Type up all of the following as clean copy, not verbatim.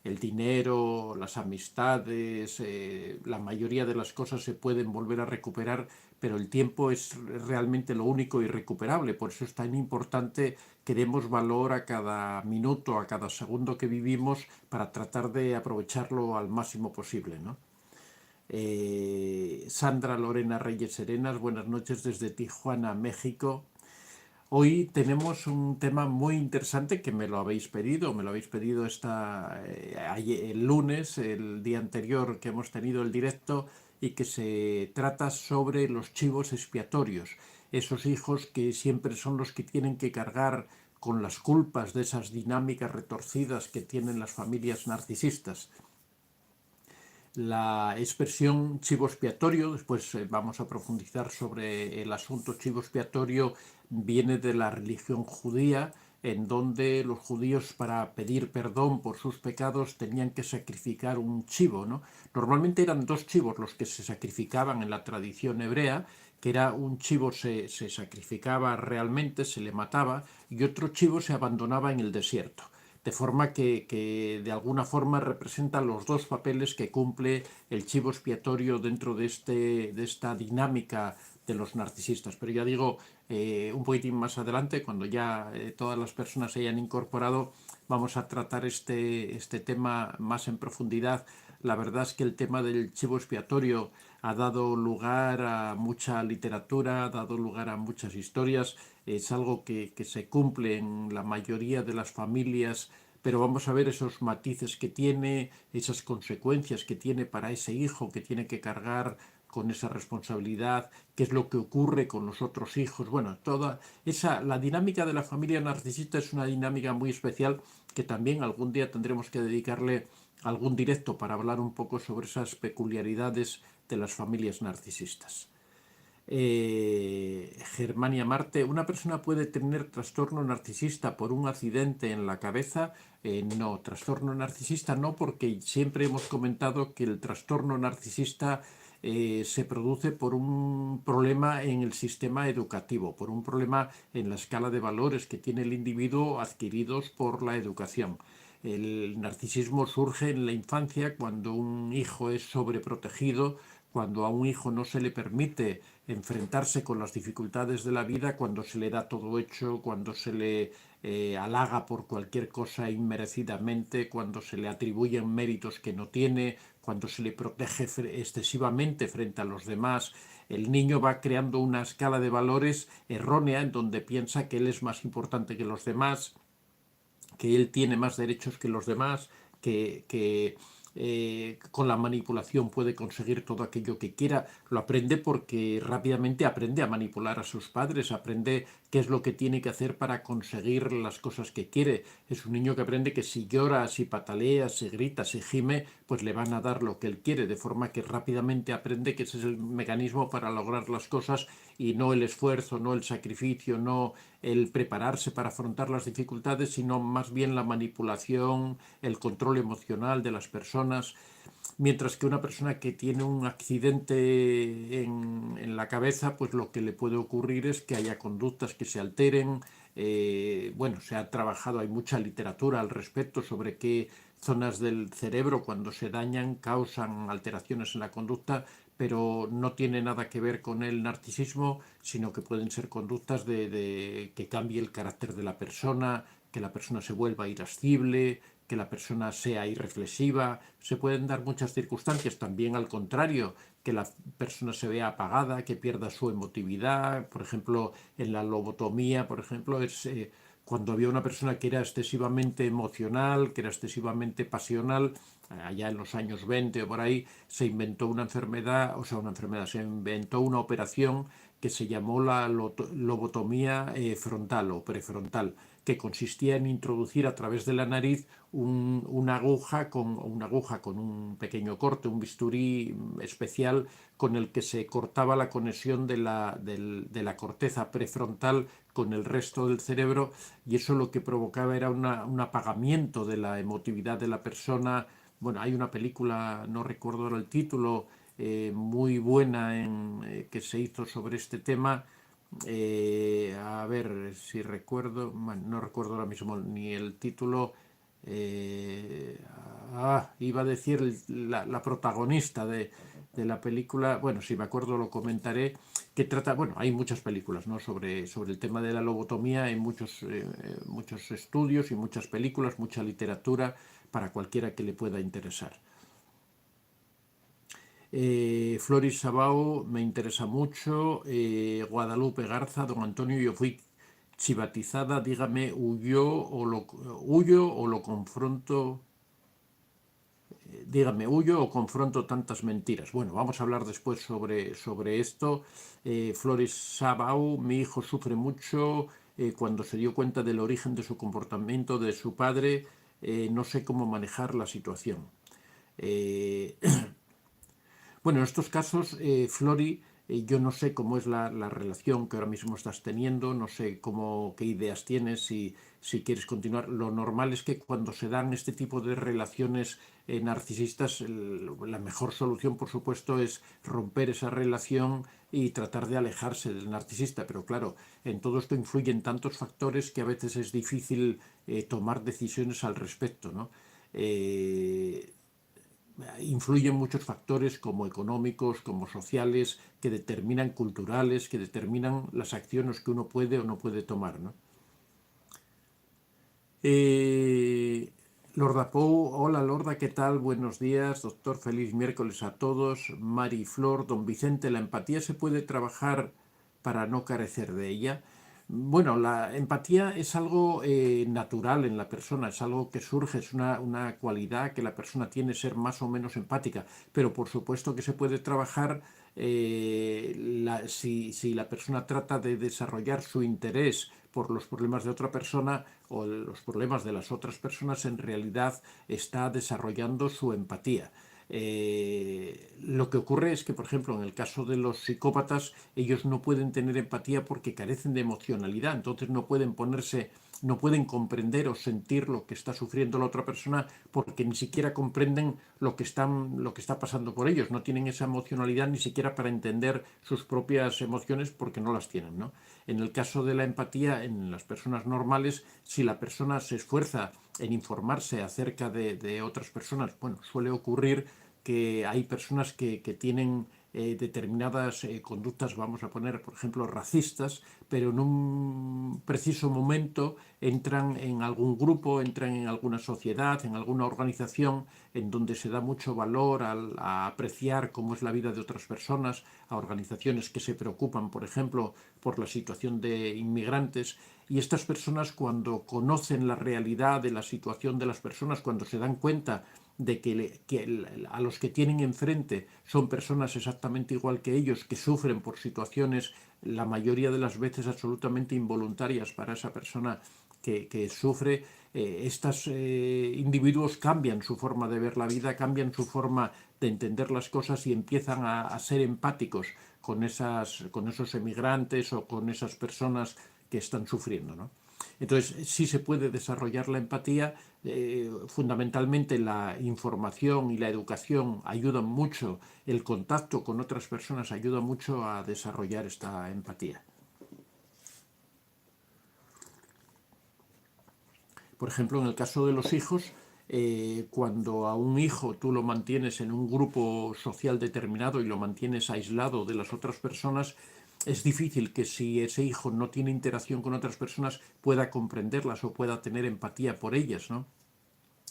el dinero, las amistades, la mayoría de las cosas se pueden volver a recuperar, pero el tiempo es realmente lo único irrecuperable. Por eso es tan importante que demos valor a cada minuto, a cada segundo que vivimos para tratar de aprovecharlo al máximo posible, ¿no? Sandra Lorena Reyes Serenas, buenas noches desde Tijuana, México. Hoy tenemos un tema muy interesante que me lo habéis pedido el lunes, el día anterior que hemos tenido el directo, y que se trata sobre los chivos expiatorios, esos hijos que siempre son los que tienen que cargar con las culpas de esas dinámicas retorcidas que tienen las familias narcisistas. La expresión chivo expiatorio, después vamos a profundizar sobre el asunto chivo expiatorio, viene de la religión judía, en donde los judíos para pedir perdón por sus pecados tenían que sacrificar un chivo, ¿no? Normalmente eran dos chivos los que se sacrificaban en la tradición hebrea, que era un chivo se sacrificaba realmente, se le mataba, y otro chivo se abandonaba en el desierto, de forma que de alguna forma representa los dos papeles que cumple el chivo expiatorio dentro de esta dinámica de los narcisistas. Pero ya digo, un poquitín más adelante, cuando ya todas las personas se hayan incorporado, vamos a tratar este tema más en profundidad. La verdad es que el tema del chivo expiatorio ha dado lugar a mucha literatura, ha dado lugar a muchas historias, es algo que se cumple en la mayoría de las familias, pero vamos a ver esos matices que tiene, esas consecuencias que tiene para ese hijo que tiene que cargar con esa responsabilidad, qué es lo que ocurre con los otros hijos. Bueno, la dinámica de la familia narcisista es una dinámica muy especial que también algún día tendremos que dedicarle algún directo para hablar un poco sobre esas peculiaridades de las familias narcisistas. Germania Marte, ¿una persona puede tener trastorno narcisista por un accidente en la cabeza? No, trastorno narcisista no, porque siempre hemos comentado que el trastorno narcisista se produce por un problema en el sistema educativo, por un problema en la escala de valores que tiene el individuo adquiridos por la educación. El narcisismo surge en la infancia cuando un hijo es sobreprotegido, cuando a un hijo no se le permite enfrentarse con las dificultades de la vida, cuando se le da todo hecho, cuando se le halaga por cualquier cosa inmerecidamente, cuando se le atribuyen méritos que no tiene, cuando se le protege excesivamente frente a los demás. El niño va creando una escala de valores errónea en donde piensa que él es más importante que los demás, que él tiene más derechos que los demás, que con la manipulación puede conseguir todo aquello que quiera. Lo aprende porque rápidamente aprende a manipular a sus padres, aprende qué es lo que tiene que hacer para conseguir las cosas que quiere. Es un niño que aprende que si llora, si patalea, si grita, si gime, pues le van a dar lo que él quiere, de forma que rápidamente aprende que ese es el mecanismo para lograr las cosas y no el esfuerzo, no el sacrificio, no el prepararse para afrontar las dificultades, sino más bien la manipulación, el control emocional de las personas. Mientras que una persona que tiene un accidente en la cabeza, pues lo que le puede ocurrir es que haya conductas que se alteren. Bueno, se ha trabajado, hay mucha literatura al respecto sobre qué zonas del cerebro cuando se dañan causan alteraciones en la conducta, pero no tiene nada que ver con el narcisismo, sino que pueden ser conductas de que cambie el carácter de la persona, que la persona se vuelva irascible, que la persona sea irreflexiva. Se pueden dar muchas circunstancias, también al contrario, que la persona se vea apagada, que pierda su emotividad. Por ejemplo, en la lobotomía, por ejemplo, es cuando había una persona que era excesivamente emocional, que era excesivamente pasional. Allá en los años 20 o por ahí, se inventó una enfermedad, se inventó una operación que se llamó la lobotomía frontal o prefrontal, que consistía en introducir a través de la nariz una aguja con un pequeño corte, un bisturí especial con el que se cortaba la conexión de la corteza prefrontal con el resto del cerebro, y eso lo que provocaba era un apagamiento de la emotividad de la persona. Bueno, hay una película, no recuerdo ahora el título, muy buena que se hizo sobre este tema. A ver si recuerdo, bueno, no recuerdo ahora mismo ni el título. Iba a decir la protagonista de la película, bueno, si me acuerdo lo comentaré, que trata, bueno, hay muchas películas, ¿no? Sobre el tema de la lobotomía, hay muchos estudios y muchas películas, mucha literatura para cualquiera que le pueda interesar. Floris Sabao me interesa mucho. Guadalupe Garza, don Antonio, yo fui chivatizada, dígame, huyo o lo confronto. Dígame, ¿huyo o confronto tantas mentiras? Bueno, vamos a hablar después sobre esto. Floris Sabau, mi hijo sufre mucho cuando se dio cuenta del origen de su comportamiento de su padre. No sé cómo manejar la situación. Eh, bueno, en estos casos, Flori, yo no sé cómo es la relación que ahora mismo estás teniendo, no sé qué ideas tienes, si quieres continuar. Lo normal es que cuando se dan este tipo de relaciones narcisistas, la mejor solución, por supuesto, es romper esa relación y tratar de alejarse del narcisista. Pero claro, en todo esto influyen tantos factores que a veces es difícil tomar decisiones al respecto, ¿no? Influyen muchos factores como económicos, como sociales, que determinan culturales, que determinan las acciones que uno puede o no puede tomar, ¿no? Eh, Lorda Pou, hola Lorda, ¿qué tal? Buenos días, doctor, feliz miércoles a todos. Mari Flor, don Vicente, ¿la empatía se puede trabajar para no carecer de ella? Bueno, la empatía es algo natural en la persona, es algo que surge, es una cualidad que la persona tiene, ser más o menos empática, pero por supuesto que se puede trabajar si la persona trata de desarrollar su interés por los problemas de otra persona o los problemas de las otras personas, en realidad está desarrollando su empatía. Lo que ocurre es que, por ejemplo, en el caso de los psicópatas, ellos no pueden tener empatía porque carecen de emocionalidad, entonces no pueden comprender o sentir lo que está sufriendo la otra persona porque ni siquiera comprenden lo que está pasando por ellos, no tienen esa emocionalidad ni siquiera para entender sus propias emociones porque no las tienen, ¿no? En el caso de la empatía, en las personas normales, si la persona se esfuerza en informarse acerca de otras personas, bueno, suele ocurrir que hay personas que tienen determinadas conductas, vamos a poner, por ejemplo, racistas, pero en un preciso momento entran en algún grupo, entran en alguna sociedad, en alguna organización en donde se da mucho valor a apreciar cómo es la vida de otras personas, a organizaciones que se preocupan, por ejemplo, por la situación de inmigrantes. Y estas personas, cuando conocen la realidad de la situación de las personas, cuando se dan cuenta de que a los que tienen enfrente son personas exactamente igual que ellos, que sufren por situaciones la mayoría de las veces absolutamente involuntarias para esa persona que sufre, estos individuos cambian su forma de ver la vida, cambian su forma de entender las cosas y empiezan a ser empáticos con esos emigrantes o con esas personas que están sufriendo, ¿no? Entonces, sí se puede desarrollar la empatía. Fundamentalmente la información y la educación ayudan mucho, el contacto con otras personas ayuda mucho a desarrollar esta empatía. Por ejemplo, en el caso de los hijos, cuando a un hijo tú lo mantienes en un grupo social determinado y lo mantienes aislado de las otras personas, es difícil que si ese hijo no tiene interacción con otras personas pueda comprenderlas o pueda tener empatía por ellas, ¿no?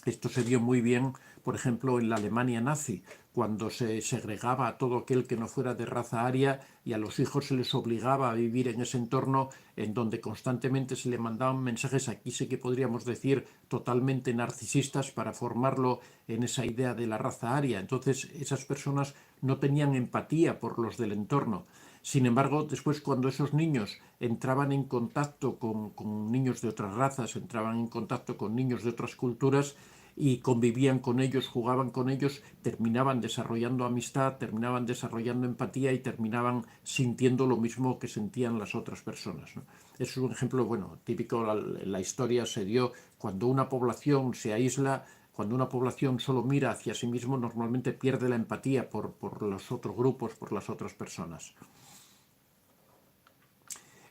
Esto se vio muy bien, por ejemplo, en la Alemania nazi, cuando se segregaba a todo aquel que no fuera de raza aria y a los hijos se les obligaba a vivir en ese entorno en donde constantemente se le mandaban mensajes, aquí sí que podríamos decir totalmente narcisistas, para formarlo en esa idea de la raza aria. Entonces esas personas no tenían empatía por los del entorno. Sin embargo, después cuando esos niños entraban en contacto con niños de otras razas, entraban en contacto con niños de otras culturas y convivían con ellos, jugaban con ellos, terminaban desarrollando amistad, terminaban desarrollando empatía y terminaban sintiendo lo mismo que sentían las otras personas, ¿no? Es un ejemplo, bueno, típico, la historia se dio cuando una población se aísla. Cuando una población solo mira hacia sí mismo, normalmente pierde la empatía por los otros grupos, por las otras personas.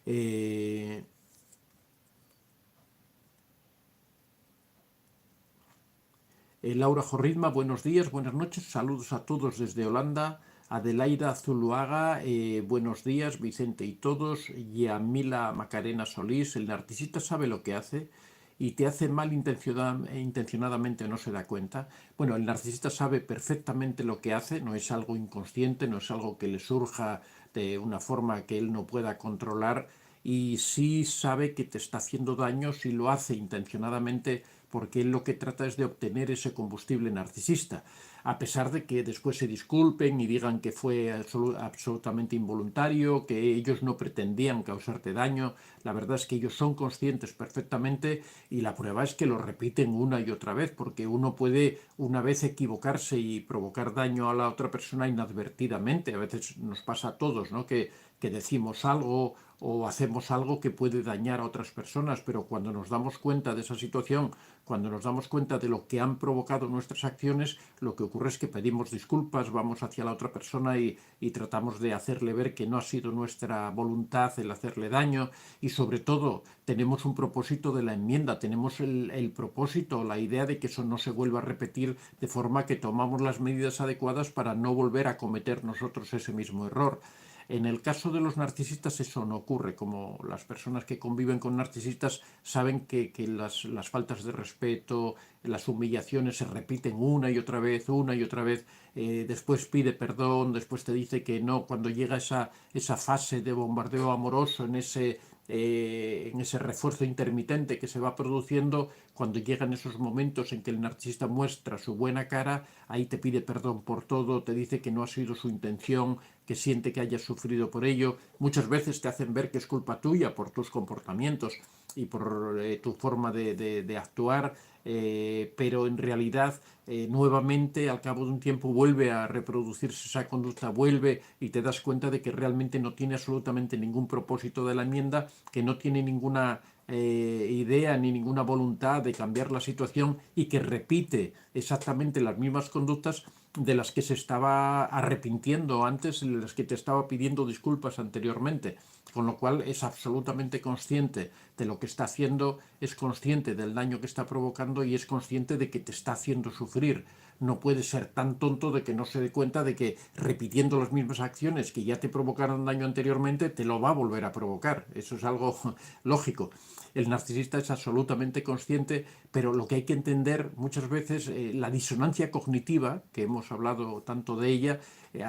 Eh, Laura Jorritma, buenos días, buenas noches, saludos a todos desde Holanda. Adelaida Zuluaga, buenos días, Vicente y todos. Yamila Macarena Solís, el narcisista sabe lo que hace y te hace mal intencionadamente, no se da cuenta. Bueno, el narcisista sabe perfectamente lo que hace, no es algo inconsciente, no es algo que le surja de una forma que él no pueda controlar, y sí sabe que te está haciendo daño si lo hace intencionadamente, porque él lo que trata es de obtener ese combustible narcisista, a pesar de que después se disculpen y digan que fue absolutamente involuntario, que ellos no pretendían causarte daño. La verdad es que ellos son conscientes perfectamente, y la prueba es que lo repiten una y otra vez, porque uno puede una vez equivocarse y provocar daño a la otra persona inadvertidamente. A veces nos pasa a todos, ¿no? Que decimos algo o hacemos algo que puede dañar a otras personas, pero cuando nos damos cuenta de esa situación, cuando nos damos cuenta de lo que han provocado nuestras acciones, lo que ocurre es que pedimos disculpas, vamos hacia la otra persona y tratamos de hacerle ver que no ha sido nuestra voluntad el hacerle daño, y sobre todo tenemos un propósito de la enmienda, tenemos el propósito, la idea de que eso no se vuelva a repetir, de forma que tomamos las medidas adecuadas para no volver a cometer nosotros ese mismo error. En el caso de los narcisistas eso no ocurre, como las personas que conviven con narcisistas saben que las faltas de respeto, las humillaciones se repiten una y otra vez, después pide perdón, después te dice que no, cuando llega esa fase de bombardeo amoroso, en ese refuerzo intermitente que se va produciendo, cuando llegan esos momentos en que el narcisista muestra su buena cara, ahí te pide perdón por todo, te dice que no ha sido su intención, que siente que hayas sufrido por ello. Muchas veces te hacen ver que es culpa tuya por tus comportamientos y por tu forma de actuar, pero en realidad nuevamente al cabo de un tiempo vuelve a reproducirse esa conducta, vuelve, y te das cuenta de que realmente no tiene absolutamente ningún propósito de la enmienda, que no tiene ninguna idea ni ninguna voluntad de cambiar la situación, y que repite exactamente las mismas conductas de las que se estaba arrepintiendo antes, de las que te estaba pidiendo disculpas anteriormente, con lo cual es absolutamente consciente de lo que está haciendo, es consciente del daño que está provocando y es consciente de que te está haciendo sufrir. No puede ser tan tonto de que no se dé cuenta de que repitiendo las mismas acciones que ya te provocaron daño anteriormente, te lo va a volver a provocar. Eso es algo lógico. El narcisista es absolutamente consciente, pero lo que hay que entender muchas veces, la disonancia cognitiva, que hemos hablado tanto de ella,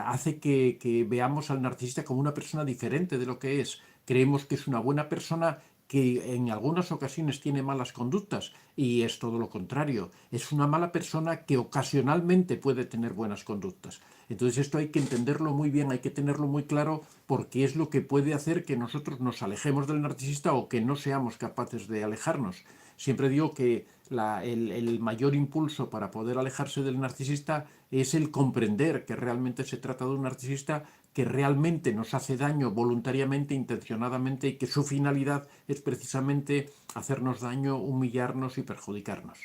hace que veamos al narcisista como una persona diferente de lo que es. Creemos que es una buena persona que en algunas ocasiones tiene malas conductas, y es todo lo contrario. Es una mala persona que ocasionalmente puede tener buenas conductas. Entonces esto hay que entenderlo muy bien, hay que tenerlo muy claro, porque es lo que puede hacer que nosotros nos alejemos del narcisista o que no seamos capaces de alejarnos. Siempre digo que el mayor impulso para poder alejarse del narcisista es el comprender que realmente se trata de un narcisista que realmente nos hace daño voluntariamente, intencionadamente, y que su finalidad es precisamente hacernos daño, humillarnos y perjudicarnos.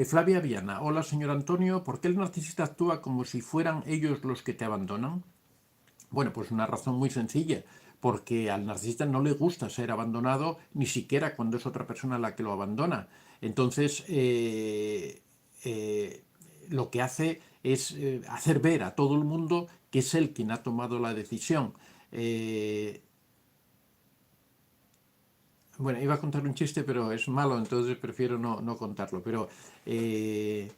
Flavia Viana, hola señor Antonio, ¿por qué el narcisista actúa como si fueran ellos los que te abandonan? Bueno, pues una razón muy sencilla, porque al narcisista no le gusta ser abandonado, ni siquiera cuando es otra persona la que lo abandona. Entonces, lo que hace es hacer ver a todo el mundo que es él quien ha tomado la decisión. Eh, bueno, iba a contar un chiste, pero es malo, entonces prefiero no contarlo. Pero eh,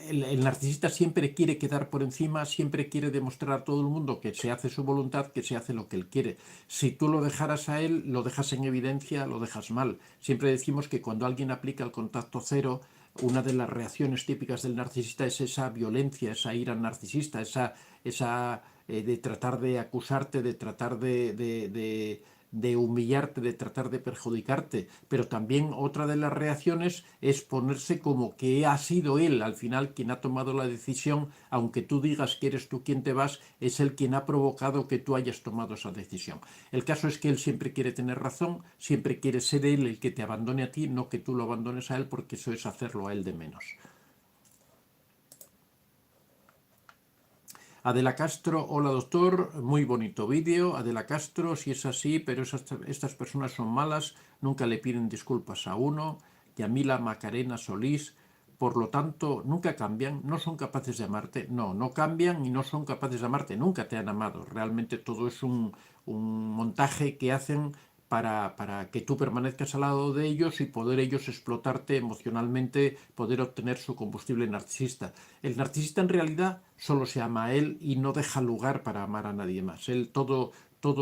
el narcisista siempre quiere quedar por encima, siempre quiere demostrar a todo el mundo que se hace su voluntad, que se hace lo que él quiere. Si tú lo dejaras a él, lo dejas en evidencia, lo dejas mal. Siempre decimos que cuando alguien aplica el contacto cero, una de las reacciones típicas del narcisista es esa violencia, esa ira narcisista, esa de tratar de acusarte, de tratar de humillarte, de tratar de perjudicarte. Pero también otra de las reacciones es ponerse como que ha sido él al final quien ha tomado la decisión, aunque tú digas que eres tú quien te vas, es él quien ha provocado que tú hayas tomado esa decisión. El caso es que él siempre quiere tener razón, siempre quiere ser él el que te abandone a ti, no que tú lo abandones a él, porque eso es hacerlo a él de menos. Adela Castro, hola doctor, muy bonito vídeo. Adela Castro, si es así, pero estas personas son malas, nunca le piden disculpas a uno. Yamila Macarena Solís, por lo tanto, nunca cambian, no son capaces de amarte. No, no cambian y no son capaces de amarte, nunca te han amado. Realmente todo es un montaje que hacen para que tú permanezcas al lado de ellos y poder ellos explotarte emocionalmente, poder obtener su combustible narcisista. El narcisista en realidad solo se ama a él y no deja lugar para amar a nadie más. Él todo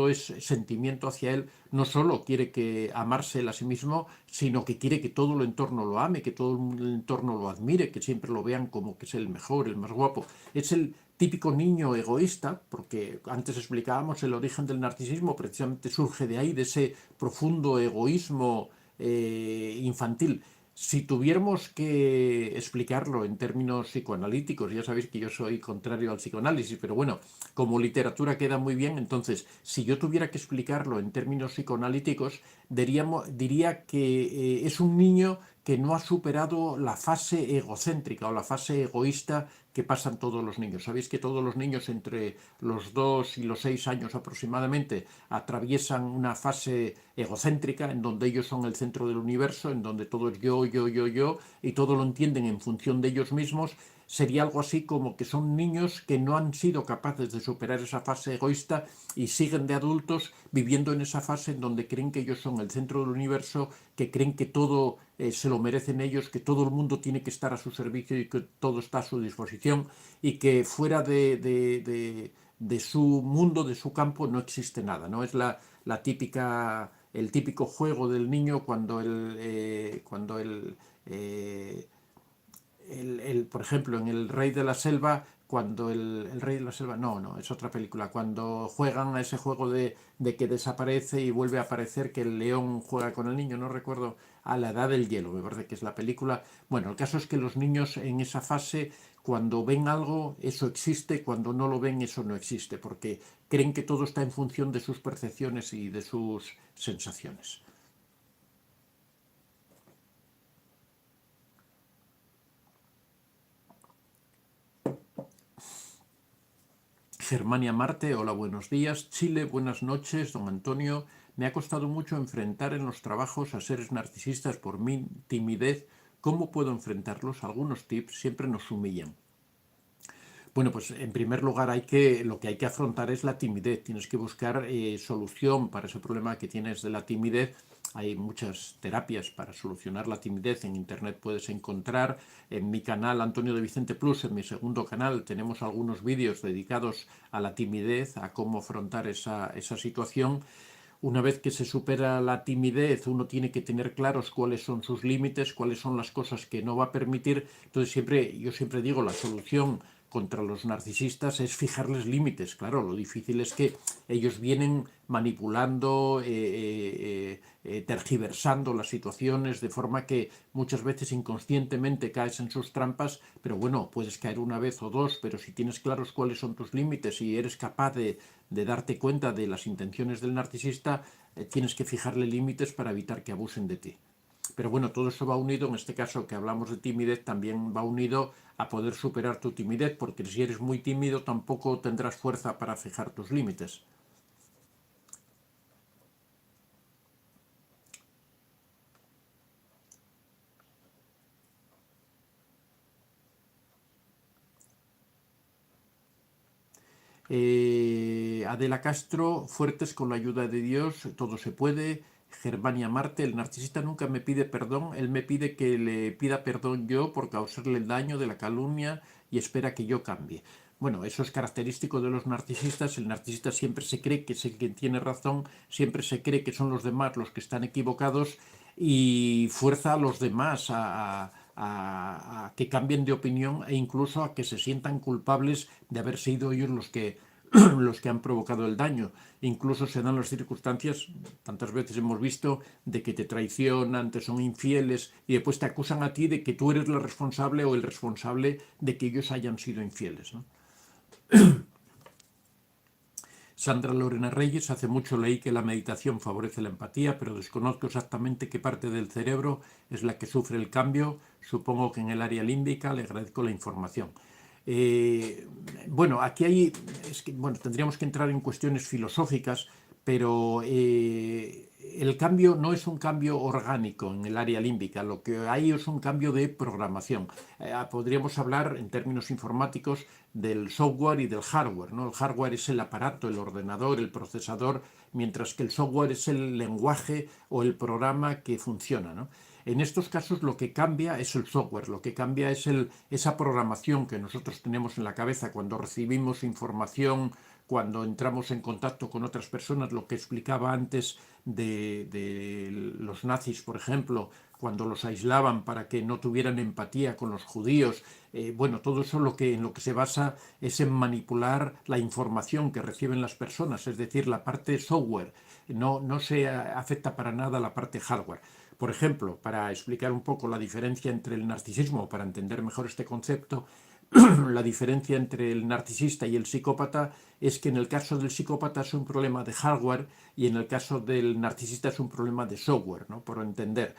es sentimiento hacia él, no solo quiere que amarse él a sí mismo, sino que quiere que todo el entorno lo ame, que todo el entorno lo admire, que siempre lo vean como que es el mejor, el más guapo. Es el típico niño egoísta, porque antes explicábamos el origen del narcisismo, precisamente surge de ahí, de ese profundo egoísmo infantil. Si tuviéramos que explicarlo en términos psicoanalíticos, ya sabéis que yo soy contrario al psicoanálisis, pero bueno, como literatura queda muy bien, entonces, si yo tuviera que explicarlo en términos psicoanalíticos, diría que es un niño que no ha superado la fase egocéntrica o la fase egoísta que pasan todos los niños. Sabéis que todos los niños entre los 2 y los 6 años aproximadamente atraviesan una fase egocéntrica en donde ellos son el centro del universo, en donde todo es yo, y todo lo entienden en función de ellos mismos. Sería algo así como que son niños que no han sido capaces de superar esa fase egoísta y siguen de adultos viviendo en esa fase en donde creen que ellos son el centro del universo, que creen que todo se lo merecen ellos, que todo el mundo tiene que estar a su servicio y que todo está a su disposición y que fuera de su mundo, de su campo, no existe nada, ¿no? Es la típica, el típico juego del niño por ejemplo, en El Rey de la Selva, cuando el Rey de la Selva, no, es otra película, cuando juegan a ese juego de que desaparece y vuelve a aparecer, que el león juega con el niño, no recuerdo, a la Edad del Hielo, me parece que es la película. Bueno, el caso es que los niños en esa fase, cuando ven algo, eso existe, cuando no lo ven, eso no existe, porque creen que todo está en función de sus percepciones y de sus sensaciones. Germania Marte, hola, buenos días. Chile, buenas noches, don Antonio. Me ha costado mucho enfrentar en los trabajos a seres narcisistas por mi timidez. ¿Cómo puedo enfrentarlos? Algunos tips siempre nos humillan. Bueno, pues en primer lugar lo que hay que afrontar es la timidez. Tienes que buscar solución para ese problema que tienes de la timidez. Hay muchas terapias para solucionar la timidez. En internet puedes encontrar en mi canal Antonio de Vicente Plus, en mi segundo canal, tenemos algunos vídeos dedicados a la timidez, a cómo afrontar esa situación. Una vez que se supera la timidez, uno tiene que tener claros cuáles son sus límites, cuáles son las cosas que no va a permitir. Entonces yo siempre digo, la solución contra los narcisistas es fijarles límites. Claro, lo difícil es que ellos vienen manipulando, tergiversando las situaciones de forma que muchas veces inconscientemente caes en sus trampas, pero bueno, puedes caer una vez o dos, pero si tienes claros cuáles son tus límites y eres capaz de darte cuenta de las intenciones del narcisista, tienes que fijarle límites para evitar que abusen de ti. Pero bueno, todo eso va unido, en este caso que hablamos de timidez, también va unido a poder superar tu timidez, porque si eres muy tímido tampoco tendrás fuerza para fijar tus límites. Adela Castro, fuertes con la ayuda de Dios, todo se puede. Germania Marte, el narcisista nunca me pide perdón, él me pide que le pida perdón yo por causarle el daño de la calumnia y espera que yo cambie. Bueno, eso es característico de los narcisistas. El narcisista siempre se cree que es el que tiene razón, siempre se cree que son los demás los que están equivocados y fuerza a los demás a que cambien de opinión e incluso a que se sientan culpables de haber sido ellos los que los que han provocado el daño. Incluso se dan las circunstancias, tantas veces hemos visto, de que te traicionan, te son infieles y después te acusan a ti de que tú eres la responsable o el responsable de que ellos hayan sido infieles, ¿no? Sandra Lorena Reyes, hace mucho leí que la meditación favorece la empatía, pero desconozco exactamente qué parte del cerebro es la que sufre el cambio. Supongo que en el área límbica. Le agradezco la información. Eh, bueno, aquí hay, bueno, tendríamos que entrar en cuestiones filosóficas, pero el cambio no es un cambio orgánico en el área límbica, lo que hay es un cambio de programación. Podríamos hablar en términos informáticos del software y del hardware, ¿no? El hardware es el aparato, el ordenador, el procesador, mientras que el software es el lenguaje o el programa que funciona, ¿no? En estos casos lo que cambia es el software, lo que cambia es esa programación que nosotros tenemos en la cabeza cuando recibimos información, cuando entramos en contacto con otras personas, lo que explicaba antes de los nazis, por ejemplo, cuando los aislaban para que no tuvieran empatía con los judíos. Bueno, todo eso en lo que se basa es en manipular la información que reciben las personas, es decir, la parte software. No se afecta para nada la parte hardware. Por ejemplo, para explicar un poco la diferencia entre el narcisismo, para entender mejor este concepto, la diferencia entre el narcisista y el psicópata es que en el caso del psicópata es un problema de hardware y en el caso del narcisista es un problema de software, ¿no? Por entender.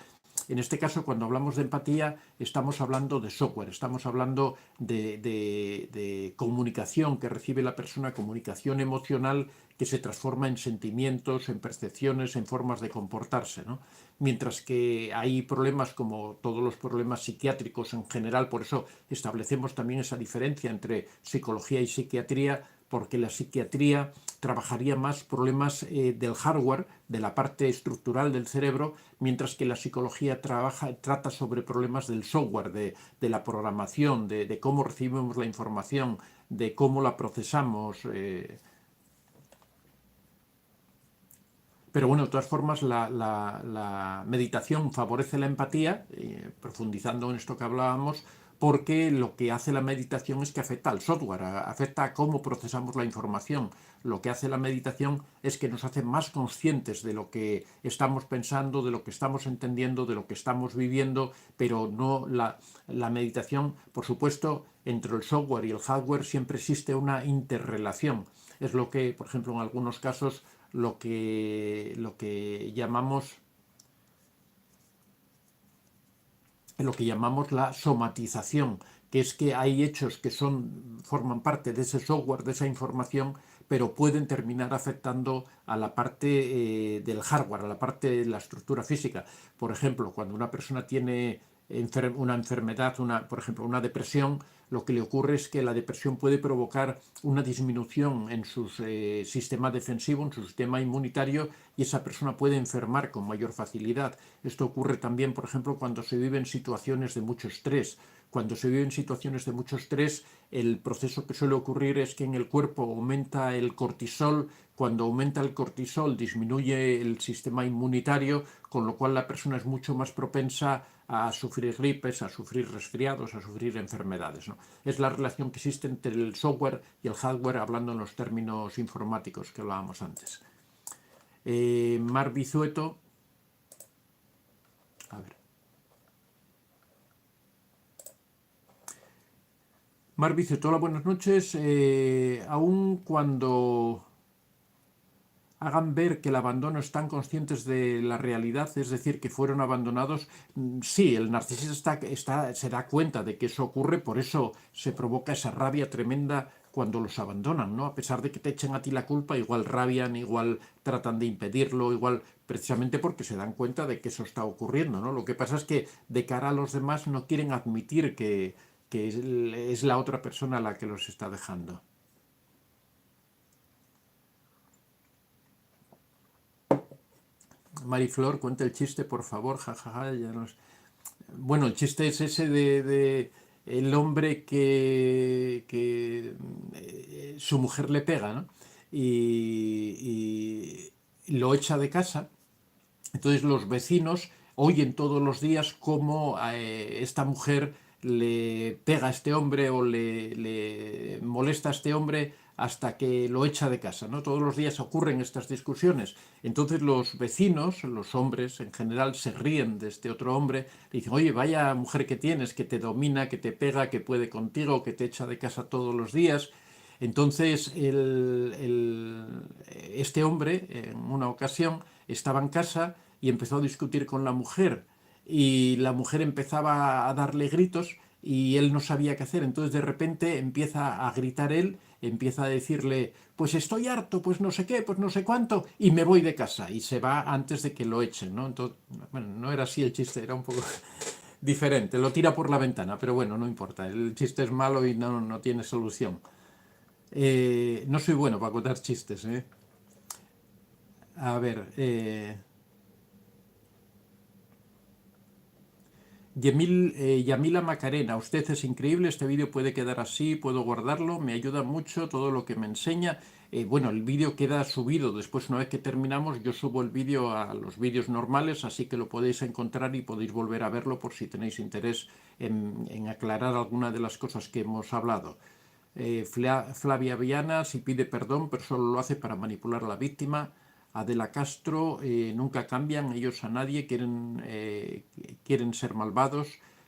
En este caso, cuando hablamos de empatía, estamos hablando de software, estamos hablando de comunicación que recibe la persona, comunicación emocional que se transforma en sentimientos, en percepciones, en formas de comportarse, ¿no? Mientras que hay problemas como todos los problemas psiquiátricos en general, por eso establecemos también esa diferencia entre psicología y psiquiatría, porque la psiquiatría trabajaría más problemas del hardware, de la parte estructural del cerebro, mientras que la psicología trata sobre problemas del software, de la programación, de cómo recibimos la información, de cómo la procesamos. Pero bueno, de todas formas, la meditación favorece la empatía, profundizando en esto que hablábamos, porque lo que hace la meditación es que afecta al software, afecta a cómo procesamos la información. Lo que hace la meditación es que nos hace más conscientes de lo que estamos pensando, de lo que estamos entendiendo, de lo que estamos viviendo, pero no la meditación, por supuesto, entre el software y el hardware siempre existe una interrelación. Es lo que, por ejemplo, en algunos casos lo que llamamos la somatización, que es que hay hechos que forman parte de ese software, de esa información, pero pueden terminar afectando a la parte del hardware, a la parte de la estructura física. Por ejemplo, cuando una persona tiene una enfermedad, por ejemplo, una depresión, lo que le ocurre es que la depresión puede provocar una disminución en su sistema defensivo, en su sistema inmunitario, y esa persona puede enfermar con mayor facilidad. Esto ocurre también, por ejemplo, cuando se viven situaciones de mucho estrés. Cuando se viven situaciones de mucho estrés, el proceso que suele ocurrir es que en el cuerpo aumenta el cortisol. Cuando aumenta el cortisol, disminuye el sistema inmunitario, con lo cual la persona es mucho más propensa a sufrir gripes, a sufrir resfriados, a sufrir enfermedades, ¿no? Es la relación que existe entre el software y el hardware, hablando en los términos informáticos que hablábamos antes. Mar Bizueto. A ver. Mar Bizueto, hola, buenas noches. Aun cuando hagan ver que el abandono están conscientes de la realidad, es decir, que fueron abandonados, sí, el narcisista se da cuenta de que eso ocurre, por eso se provoca esa rabia tremenda cuando los abandonan, ¿no? A pesar de que te echen a ti la culpa, igual rabian, igual tratan de impedirlo, igual precisamente porque se dan cuenta de que eso está ocurriendo, ¿no? Lo que pasa es que de cara a los demás no quieren admitir que es la otra persona la que los está dejando. Mariflor, cuenta el chiste, por favor, jajaja, ya nos... Bueno, el chiste es ese de el hombre que su mujer le pega, ¿no? Y lo echa de casa. Entonces los vecinos oyen todos los días cómo esta mujer le pega a este hombre o le molesta a este hombre hasta que lo echa de casa, ¿no? Todos los días ocurren estas discusiones. Entonces los vecinos, los hombres en general, se ríen de este otro hombre, le dicen, oye, vaya mujer que tienes, que te domina, que te pega, que puede contigo, que te echa de casa todos los días. Entonces este hombre, en una ocasión, estaba en casa y empezó a discutir con la mujer y la mujer empezaba a darle gritos y él no sabía qué hacer. Entonces de repente empieza a gritar él, empieza a decirle, pues estoy harto, pues no sé qué, pues no sé cuánto, y me voy de casa. Y se va antes de que lo echen, ¿no? Entonces, bueno, no era así el chiste, era un poco diferente. Lo tira por la ventana, pero bueno, no importa. El chiste es malo y no tiene solución. No soy bueno para contar chistes, ¿eh? A ver, Yamila Macarena, usted es increíble, este vídeo puede quedar así, puedo guardarlo, me ayuda mucho todo lo que me enseña. Bueno, el vídeo queda subido, después una vez que terminamos yo subo el vídeo a los vídeos normales, así que lo podéis encontrar y podéis volver a verlo por si tenéis interés en aclarar alguna de las cosas que hemos hablado. Flavia Viana, si pide perdón, pero solo lo hace para manipular a la víctima. Adela Castro, nunca cambian, ellos a nadie, quieren ser malvados.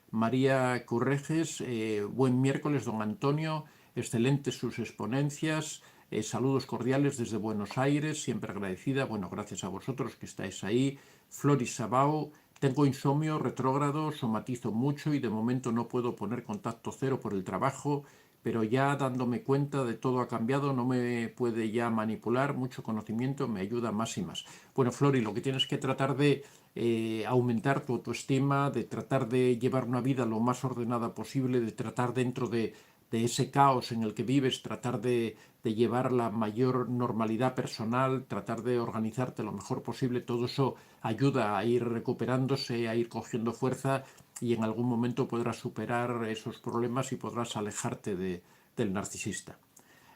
María Currejes, buen miércoles, don Antonio, excelentes sus exponencias, saludos cordiales desde Buenos Aires, siempre agradecida, bueno, gracias a vosotros que estáis ahí. Floris Sabao, tengo insomnio retrógrado, somatizo mucho y de momento no puedo poner contacto cero por el trabajo, pero ya dándome cuenta de todo ha cambiado, no me puede ya manipular, mucho conocimiento me ayuda más y más. Bueno, Flori, lo que tienes que tratar de aumentar tu autoestima, de tratar de llevar una vida lo más ordenada posible, de tratar dentro de ese caos en el que vives, tratar de llevar la mayor normalidad personal, tratar de organizarte lo mejor posible, todo eso ayuda a ir recuperándose, a ir cogiendo fuerza y en algún momento podrás superar esos problemas y podrás alejarte del narcisista.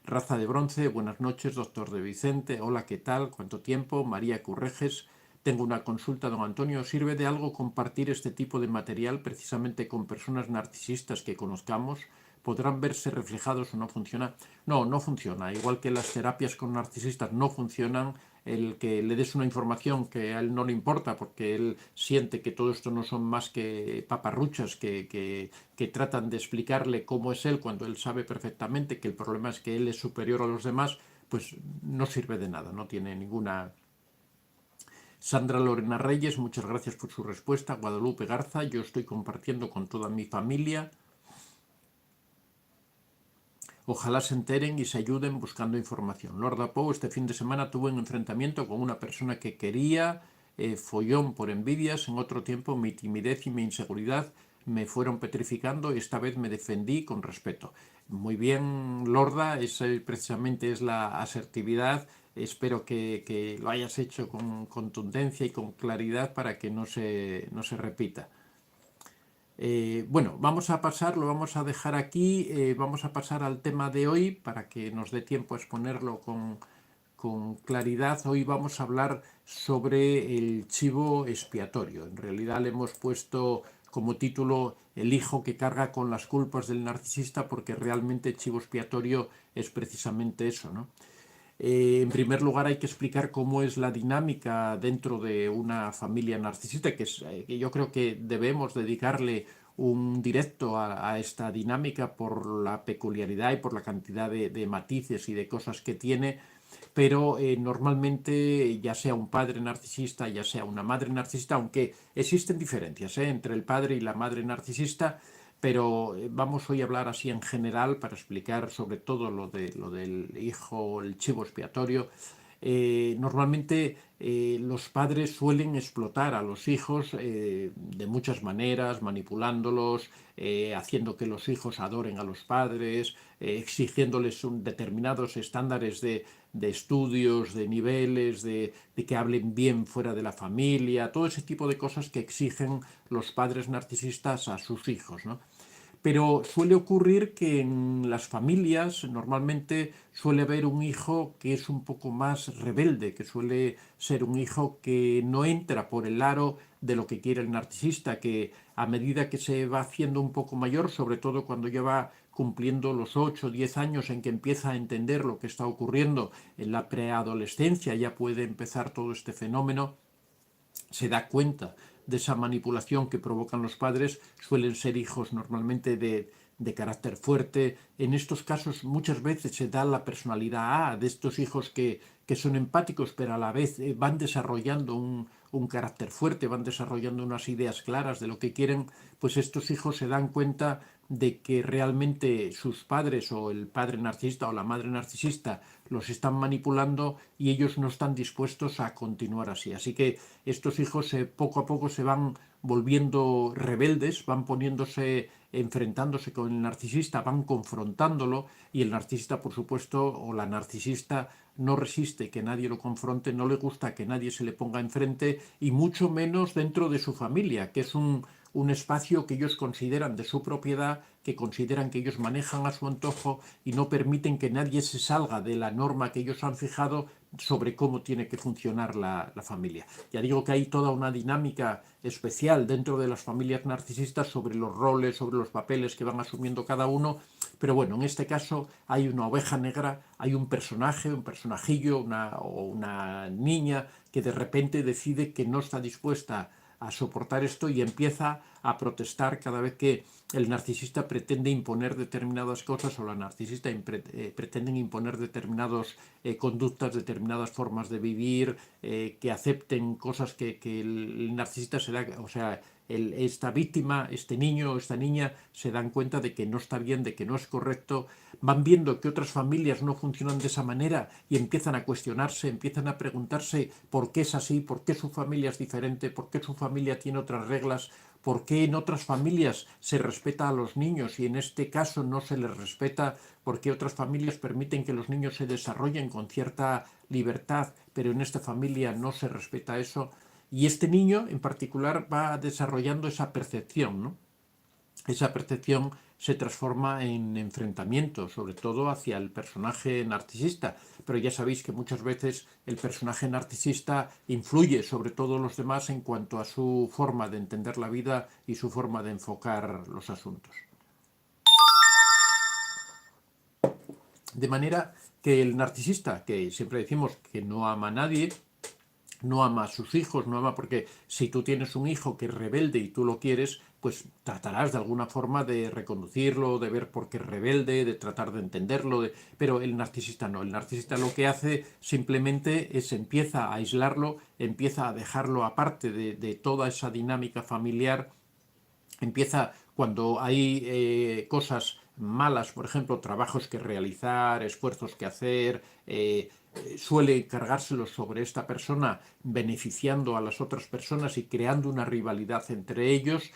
Raza de Bronce, buenas noches, doctor de Vicente, hola, ¿qué tal? ¿Cuánto tiempo? María Currejes, tengo una consulta, don Antonio, ¿sirve de algo compartir este tipo de material precisamente con personas narcisistas que conozcamos? ¿Podrán verse reflejados o no funciona? No, no funciona. Igual que las terapias con narcisistas no funcionan, el que le des una información que a él no le importa porque él siente que todo esto no son más que paparruchas que tratan de explicarle cómo es él cuando él sabe perfectamente que el problema es que él es superior a los demás, pues no sirve de nada, no tiene ninguna. Sandra Lorena Reyes, muchas gracias por su respuesta. Guadalupe Garza, yo estoy compartiendo con toda mi familia. Ojalá se enteren y se ayuden buscando información. Lorda Pou, este fin de semana tuve un enfrentamiento con una persona que quería, follón por envidias. En otro tiempo mi timidez y mi inseguridad me fueron petrificando y esta vez me defendí con respeto. Muy bien, Lorda, esa precisamente es la asertividad. Espero que lo hayas hecho con contundencia y con claridad para que no se repita. Bueno, vamos a pasar, lo vamos a dejar aquí, vamos a pasar al tema de hoy para que nos dé tiempo a exponerlo con claridad. Hoy vamos a hablar sobre el chivo expiatorio. En realidad le hemos puesto como título el hijo que carga con las culpas del narcisista porque realmente chivo expiatorio es precisamente eso, ¿no? En primer lugar hay que explicar cómo es la dinámica dentro de una familia narcisista, que yo creo que debemos dedicarle un directo a esta dinámica por la peculiaridad y por la cantidad de matices y de cosas que tiene, pero normalmente ya sea un padre narcisista, ya sea una madre narcisista, aunque existen diferencias entre el padre y la madre narcisista, pero vamos hoy a hablar así en general para explicar sobre todo lo del hijo, el chivo expiatorio. Normalmente los padres suelen explotar a los hijos de muchas maneras, manipulándolos, haciendo que los hijos adoren a los padres, exigiéndoles determinados estándares de estudios, de niveles, de que hablen bien fuera de la familia, todo ese tipo de cosas que exigen los padres narcisistas a sus hijos, ¿no? Pero suele ocurrir que en las familias normalmente suele haber un hijo que es un poco más rebelde, que suele ser un hijo que no entra por el aro de lo que quiere el narcisista, que a medida que se va haciendo un poco mayor, sobre todo cuando ya va cumpliendo los 8 o 10 años en que empieza a entender lo que está ocurriendo en la preadolescencia, ya puede empezar todo este fenómeno, se da cuenta de esa manipulación que provocan los padres, suelen ser hijos normalmente de carácter fuerte. En estos casos muchas veces se da la personalidad A de estos hijos que son empáticos, pero a la vez van desarrollando un carácter fuerte, van desarrollando unas ideas claras de lo que quieren, pues estos hijos se dan cuenta de que realmente sus padres o el padre narcisista o la madre narcisista los están manipulando y ellos no están dispuestos a continuar así. Así que estos hijos poco a poco se van volviendo rebeldes, van poniéndose, enfrentándose con el narcisista, van confrontándolo y el narcisista, por supuesto, o la narcisista no resiste que nadie lo confronte, no le gusta que nadie se le ponga enfrente y mucho menos dentro de su familia, que es un espacio que ellos consideran de su propiedad, que consideran que ellos manejan a su antojo y no permiten que nadie se salga de la norma que ellos han fijado sobre cómo tiene que funcionar la familia. Ya digo que hay toda una dinámica especial dentro de las familias narcisistas sobre los roles, sobre los papeles que van asumiendo cada uno, pero bueno, en este caso hay una oveja negra, hay un personaje, un personajillo, una niña que de repente decide que no está dispuesta a soportar esto y empieza a protestar cada vez que el narcisista pretende imponer determinadas cosas o la narcisista pretenden imponer determinadas conductas, determinadas formas de vivir, que acepten cosas que el narcisista se da, o sea, esta víctima, este niño o esta niña se dan cuenta de que no está bien, de que no es correcto, van viendo que otras familias no funcionan de esa manera y empiezan a cuestionarse, empiezan a preguntarse por qué es así, por qué su familia es diferente, por qué su familia tiene otras reglas, por qué en otras familias se respeta a los niños y en este caso no se les respeta, por qué otras familias permiten que los niños se desarrollen con cierta libertad, pero en esta familia no se respeta eso. Y este niño en particular va desarrollando esa percepción, ¿no? Esa percepción se transforma en enfrentamiento, sobre todo hacia el personaje narcisista. Pero ya sabéis que muchas veces el personaje narcisista influye sobre todos los demás en cuanto a su forma de entender la vida y su forma de enfocar los asuntos. De manera que el narcisista, que siempre decimos que no ama a nadie, no ama a sus hijos, no ama porque si tú tienes un hijo que es rebelde y tú lo quieres, pues tratarás de alguna forma de reconducirlo, de ver por qué es rebelde, de tratar de entenderlo, pero el narcisista no. El narcisista lo que hace simplemente es empieza a aislarlo, empieza a dejarlo aparte de toda esa dinámica familiar, empieza cuando hay cosas malas, por ejemplo, trabajos que realizar, esfuerzos que hacer, suele cargárselos sobre esta persona, beneficiando a las otras personas y creando una rivalidad entre ellos.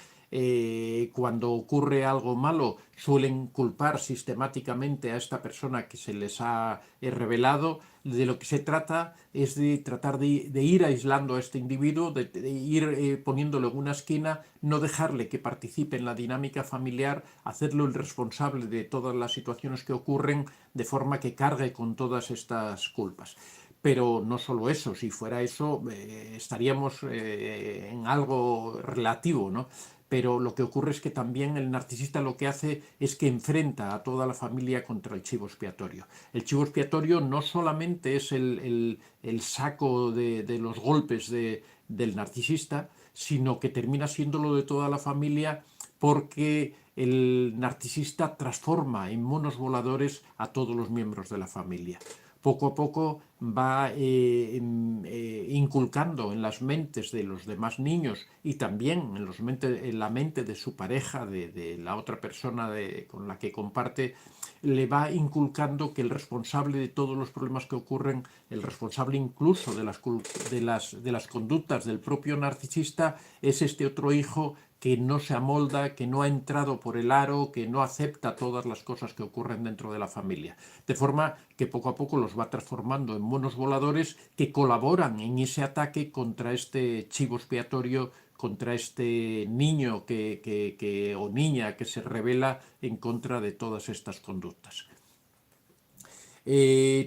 Cuando ocurre algo malo, suelen culpar sistemáticamente a esta persona que se les ha revelado. De lo que se trata es de tratar de ir aislando a este individuo, de ir poniéndolo en una esquina, no dejarle que participe en la dinámica familiar, hacerlo el responsable de todas las situaciones que ocurren, de forma que cargue con todas estas culpas. Pero no solo eso, si fuera eso estaríamos en algo relativo, ¿no? Pero lo que ocurre es que también el narcisista lo que hace es que enfrenta a toda la familia contra el chivo expiatorio. El chivo expiatorio no solamente es el saco de los golpes del narcisista, sino que termina siendo lo de toda la familia porque el narcisista transforma en monos voladores a todos los miembros de la familia. Poco a poco va inculcando en las mentes de los demás niños y también en la mente de su pareja, de la otra persona con la que comparte, le va inculcando que el responsable de todos los problemas que ocurren, el responsable incluso de las conductas del propio narcisista, es este otro hijo que no se amolda, que no ha entrado por el aro, que no acepta todas las cosas que ocurren dentro de la familia. De forma que poco a poco los va transformando en monos voladores que colaboran en ese ataque contra este chivo expiatorio, contra este niño o niña que se rebela en contra de todas estas conductas.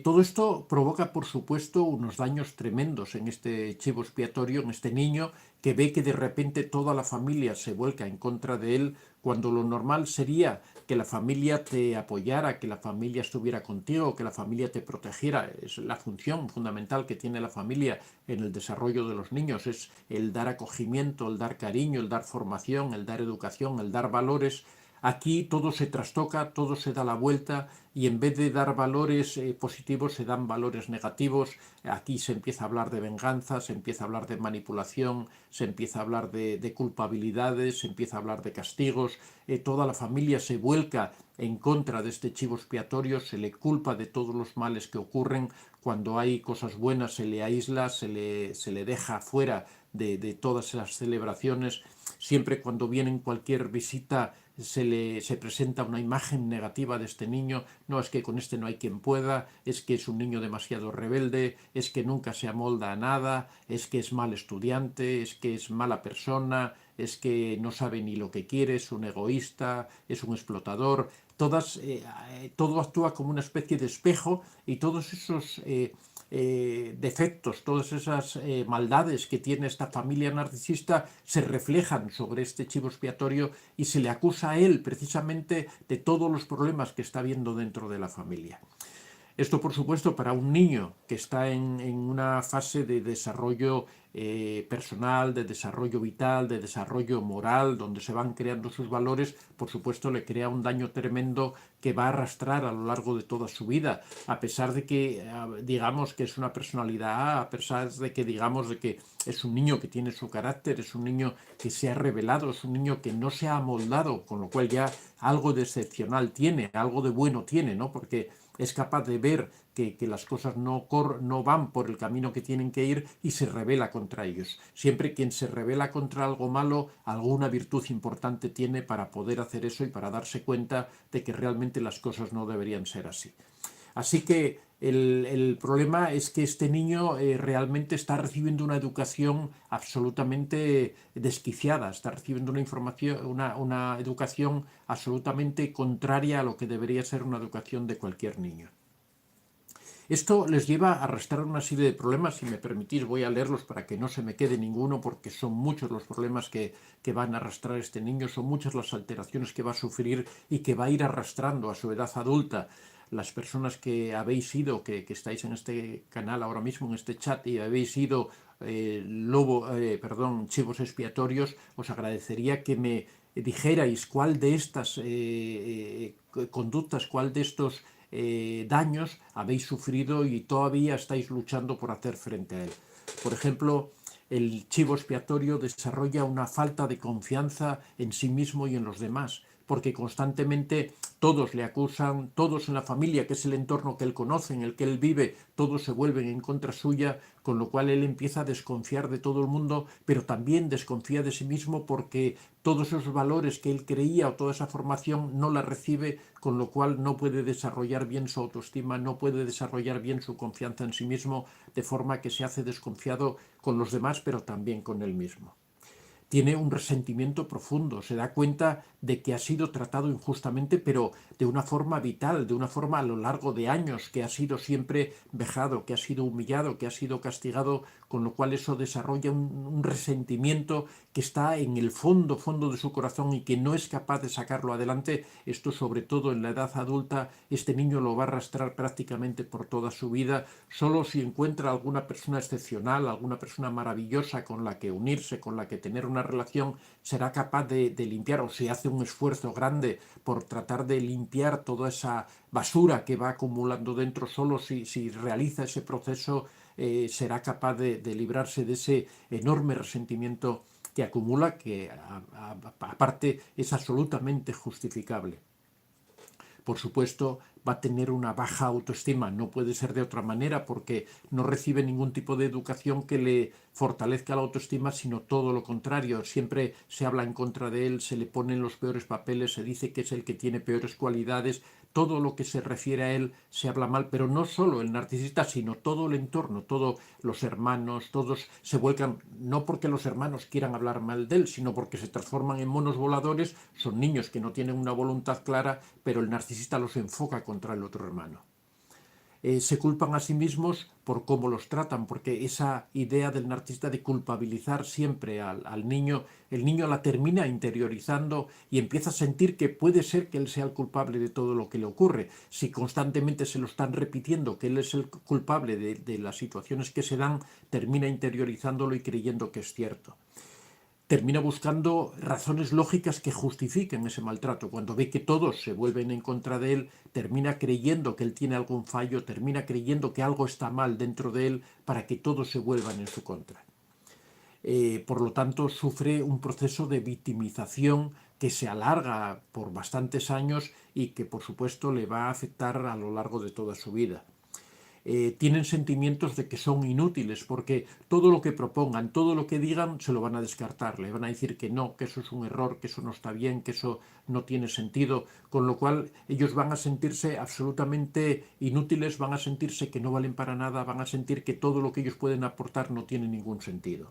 Todo esto provoca, por supuesto, unos daños tremendos en este chivo expiatorio, en este niño que ve que de repente toda la familia se vuelca en contra de él, cuando lo normal sería que la familia te apoyara, que la familia estuviera contigo, que la familia te protegiera. Es la función fundamental que tiene la familia en el desarrollo de los niños, es el dar acogimiento, el dar cariño, el dar formación, el dar educación, el dar valores. Aquí todo se trastoca, todo se da la vuelta y en vez de dar valores positivos se dan valores negativos. Aquí se empieza a hablar de venganza, se empieza a hablar de manipulación, se empieza a hablar de culpabilidades, se empieza a hablar de castigos. Toda la familia se vuelca en contra de este chivo expiatorio, se le culpa de todos los males que ocurren. Cuando hay cosas buenas se le aísla, se le deja fuera de todas esas celebraciones. Siempre cuando vienen cualquier visita se presenta una imagen negativa de este niño. No, es que con este no hay quien pueda, es que es un niño demasiado rebelde, es que nunca se amolda a nada, es que es mal estudiante, es que es mala persona, es que no sabe ni lo que quiere, es un egoísta, es un explotador. Todo actúa como una especie de espejo y todos esos defectos, todas esas maldades que tiene esta familia narcisista se reflejan sobre este chivo expiatorio y se le acusa a él precisamente de todos los problemas que está viendo dentro de la familia. Esto, por supuesto, para un niño que está en una fase de desarrollo personal, de desarrollo vital, de desarrollo moral, donde se van creando sus valores, por supuesto, le crea un daño tremendo que va a arrastrar a lo largo de toda su vida, a pesar de que digamos que es una personalidad A, a pesar de que digamos de que es un niño que tiene su carácter, es un niño que se ha revelado, es un niño que no se ha amoldado, con lo cual ya algo de excepcional tiene, algo de bueno tiene, ¿no? Porque es capaz de ver que las cosas no van por el camino que tienen que ir y se revela contra ellos. Siempre quien se revela contra algo malo, alguna virtud importante tiene para poder hacer eso y para darse cuenta de que realmente las cosas no deberían ser así. Así que el problema es que este niño realmente está recibiendo una educación absolutamente desquiciada, está recibiendo una educación absolutamente contraria a lo que debería ser una educación de cualquier niño. Esto les lleva a arrastrar una serie de problemas. Si me permitís, voy a leerlos para que no se me quede ninguno, porque son muchos los problemas que van a arrastrar este niño, son muchas las alteraciones que va a sufrir y que va a ir arrastrando a su edad adulta. Las personas que habéis sido, que estáis en este canal ahora mismo, en este chat, y habéis sido chivos expiatorios, os agradecería que me dijerais cuál de estas conductas, cuál de estos daños habéis sufrido y todavía estáis luchando por hacer frente a él. Por ejemplo, el chivo expiatorio desarrolla una falta de confianza en sí mismo y en los demás, porque constantemente todos le acusan, todos en la familia, que es el entorno que él conoce, en el que él vive, todos se vuelven en contra suya, con lo cual él empieza a desconfiar de todo el mundo, pero también desconfía de sí mismo porque todos esos valores que él creía o toda esa formación no la recibe, con lo cual no puede desarrollar bien su autoestima, no puede desarrollar bien su confianza en sí mismo, de forma que se hace desconfiado con los demás, pero también con él mismo. Tiene un resentimiento profundo, se da cuenta de que ha sido tratado injustamente, pero de una forma vital, de una forma a lo largo de años, que ha sido siempre vejado, que ha sido humillado, que ha sido castigado, con lo cual eso desarrolla un resentimiento que está en el fondo de su corazón y que no es capaz de sacarlo adelante. Esto, sobre todo en la edad adulta, este niño lo va a arrastrar prácticamente por toda su vida. Solo si encuentra alguna persona excepcional, alguna persona maravillosa con la que unirse, con la que tener una relación, será capaz de limpiar, o si hace un esfuerzo grande por tratar de limpiar toda esa basura que va acumulando dentro. Solo si realiza ese proceso será capaz de librarse de ese enorme resentimiento que acumula, que aparte es absolutamente justificable. Por supuesto, va a tener una baja autoestima, no puede ser de otra manera, porque no recibe ningún tipo de educación que le fortalezca la autoestima, sino todo lo contrario. Siempre se habla en contra de él, se le ponen los peores papeles, se dice que es el que tiene peores cualidades. Todo lo que se refiere a él se habla mal, pero no solo el narcisista, sino todo el entorno, todos los hermanos, todos se vuelcan, no porque los hermanos quieran hablar mal de él, sino porque se transforman en monos voladores. Son niños que no tienen una voluntad clara, pero el narcisista los enfoca contra el otro hermano. Se culpan a sí mismos por cómo los tratan, porque esa idea del narcisista de culpabilizar siempre al niño, el niño la termina interiorizando y empieza a sentir que puede ser que él sea el culpable de todo lo que le ocurre. Si constantemente se lo están repitiendo que él es el culpable de las situaciones que se dan, termina interiorizándolo y creyendo que es cierto. termina buscando razones lógicas que justifiquen ese maltrato. Cuando ve que todos se vuelven en contra de él, termina creyendo que él tiene algún fallo, termina creyendo que algo está mal dentro de él para que todos se vuelvan en su contra. Por lo tanto, sufre un proceso de victimización que se alarga por bastantes años y que, por supuesto, le va a afectar a lo largo de toda su vida. Tienen sentimientos de que son inútiles porque todo lo que propongan, todo lo que digan, se lo van a descartar, le van a decir que no, que eso es un error, que eso no está bien, que eso no tiene sentido, con lo cual ellos van a sentirse absolutamente inútiles, van a sentirse que no valen para nada, van a sentir que todo lo que ellos pueden aportar no tiene ningún sentido.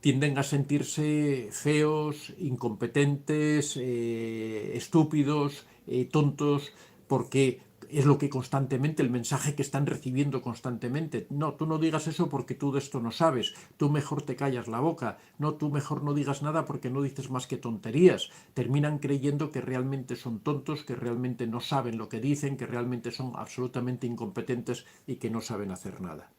Tienden a sentirse feos, incompetentes, estúpidos, tontos, porque es lo que constantemente, el mensaje que están recibiendo constantemente. No, tú no digas eso porque tú de esto no sabes. Tú mejor te callas la boca. No, tú mejor no digas nada porque no dices más que tonterías. Terminan creyendo que realmente son tontos, que realmente no saben lo que dicen, que realmente son absolutamente incompetentes y que no saben hacer nada.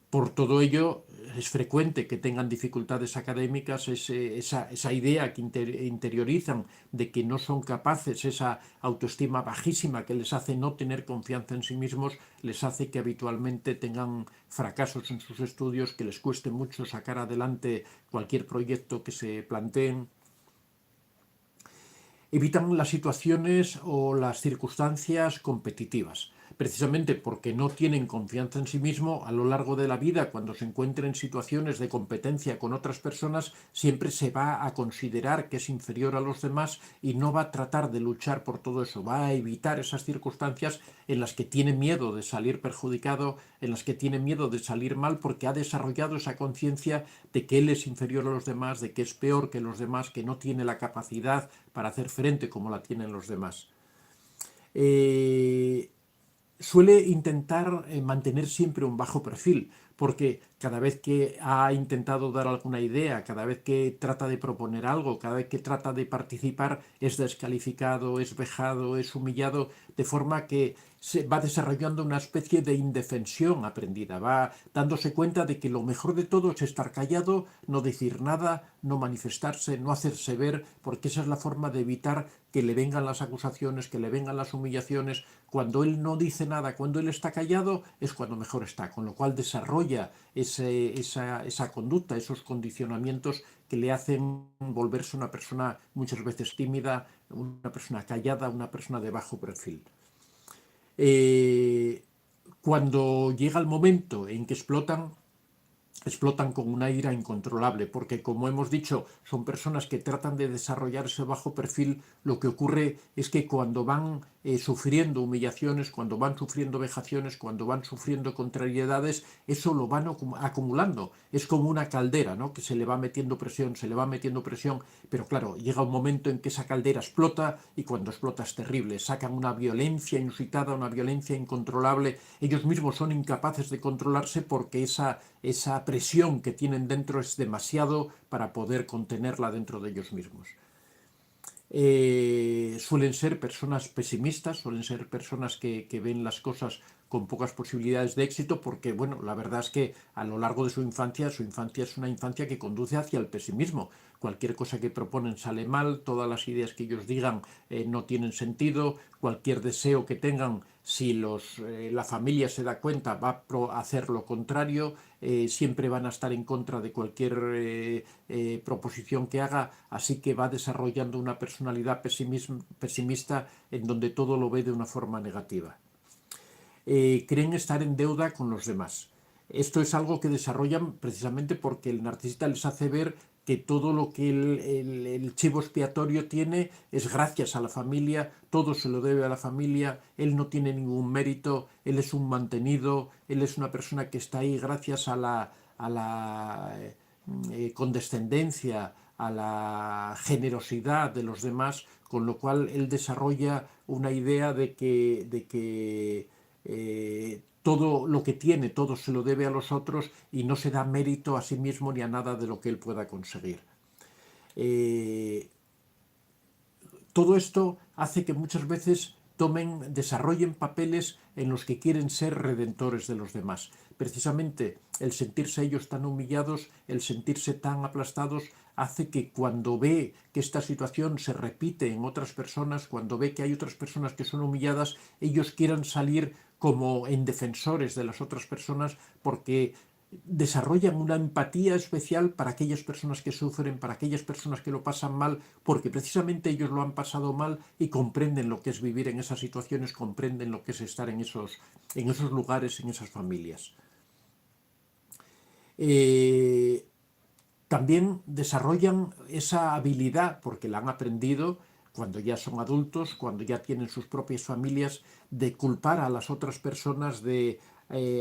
Por todo ello, es frecuente que tengan dificultades académicas, esa idea que interiorizan de que no son capaces, esa autoestima bajísima que les hace no tener confianza en sí mismos, les hace que habitualmente tengan fracasos en sus estudios, que les cueste mucho sacar adelante cualquier proyecto que se planteen. Evitan las situaciones o las circunstancias competitivas, precisamente porque no tienen confianza en sí mismo. A lo largo de la vida, cuando se encuentren en situaciones de competencia con otras personas, siempre se va a considerar que es inferior a los demás y no va a tratar de luchar por todo eso, va a evitar esas circunstancias en las que tiene miedo de salir perjudicado, en las que tiene miedo de salir mal, porque ha desarrollado esa conciencia de que él es inferior a los demás, de que es peor que los demás, que no tiene la capacidad para hacer frente como la tienen los demás. Suele intentar mantener siempre un bajo perfil, porque cada vez que ha intentado dar alguna idea, cada vez que trata de proponer algo, cada vez que trata de participar, es descalificado, es vejado, es humillado, de forma que se va desarrollando una especie de indefensión aprendida, va dándose cuenta de que lo mejor de todo es estar callado, no decir nada, no manifestarse, no hacerse ver, porque esa es la forma de evitar que le vengan las acusaciones, que le vengan las humillaciones. Cuando él no dice nada, cuando él está callado, es cuando mejor está, con lo cual desarrolla esa conducta, esos condicionamientos que le hacen volverse una persona muchas veces tímida, una persona callada, una persona de bajo perfil. Cuando llega el momento en que explotan con una ira incontrolable, porque como hemos dicho, son personas que tratan de desarrollar ese bajo perfil. Lo que ocurre es que cuando van sufriendo humillaciones, cuando van sufriendo vejaciones, cuando van sufriendo contrariedades, eso lo van acumulando. Es como una caldera, ¿no?, que se le va metiendo presión, se le va metiendo presión, pero claro, llega un momento en que esa caldera explota, y cuando explota es terrible. Sacan una violencia inusitada, una violencia incontrolable. Ellos mismos son incapaces de controlarse porque esa presión que tienen dentro es demasiado para poder contenerla dentro de ellos mismos. Suelen ser personas pesimistas, suelen ser personas que ven las cosas con pocas posibilidades de éxito, porque bueno, la verdad es que a lo largo de su infancia es una infancia que conduce hacia el pesimismo. Cualquier cosa que proponen sale mal, todas las ideas que ellos digan no tienen sentido, cualquier deseo que tengan, si la familia se da cuenta, va a hacer lo contrario. Siempre van a estar en contra de cualquier proposición que haga, así que va desarrollando una personalidad pesimista en donde todo lo ve de una forma negativa. Creen estar en deuda con los demás. Esto es algo que desarrollan precisamente porque el narcisista les hace ver que todo lo que el chivo expiatorio tiene es gracias a la familia, todo se lo debe a la familia, él no tiene ningún mérito, él es un mantenido, él es una persona que está ahí gracias a la condescendencia, a la generosidad de los demás, con lo cual él desarrolla una idea de que todo lo que tiene, todo se lo debe a los otros y no se da mérito a sí mismo ni a nada de lo que él pueda conseguir. Todo esto hace que muchas veces desarrollen papeles en los que quieren ser redentores de los demás. Precisamente el sentirse ellos tan humillados, el sentirse tan aplastados, hace que cuando ve que esta situación se repite en otras personas, cuando ve que hay otras personas que son humilladas, ellos quieran salir como en defensores de las otras personas, porque desarrollan una empatía especial para aquellas personas que sufren, para aquellas personas que lo pasan mal, porque precisamente ellos lo han pasado mal y comprenden lo que es vivir en esas situaciones, comprenden lo que es estar en esos lugares, en esas familias. También desarrollan esa habilidad, porque la han aprendido cuando ya son adultos, cuando ya tienen sus propias familias, de culpar a las otras personas, de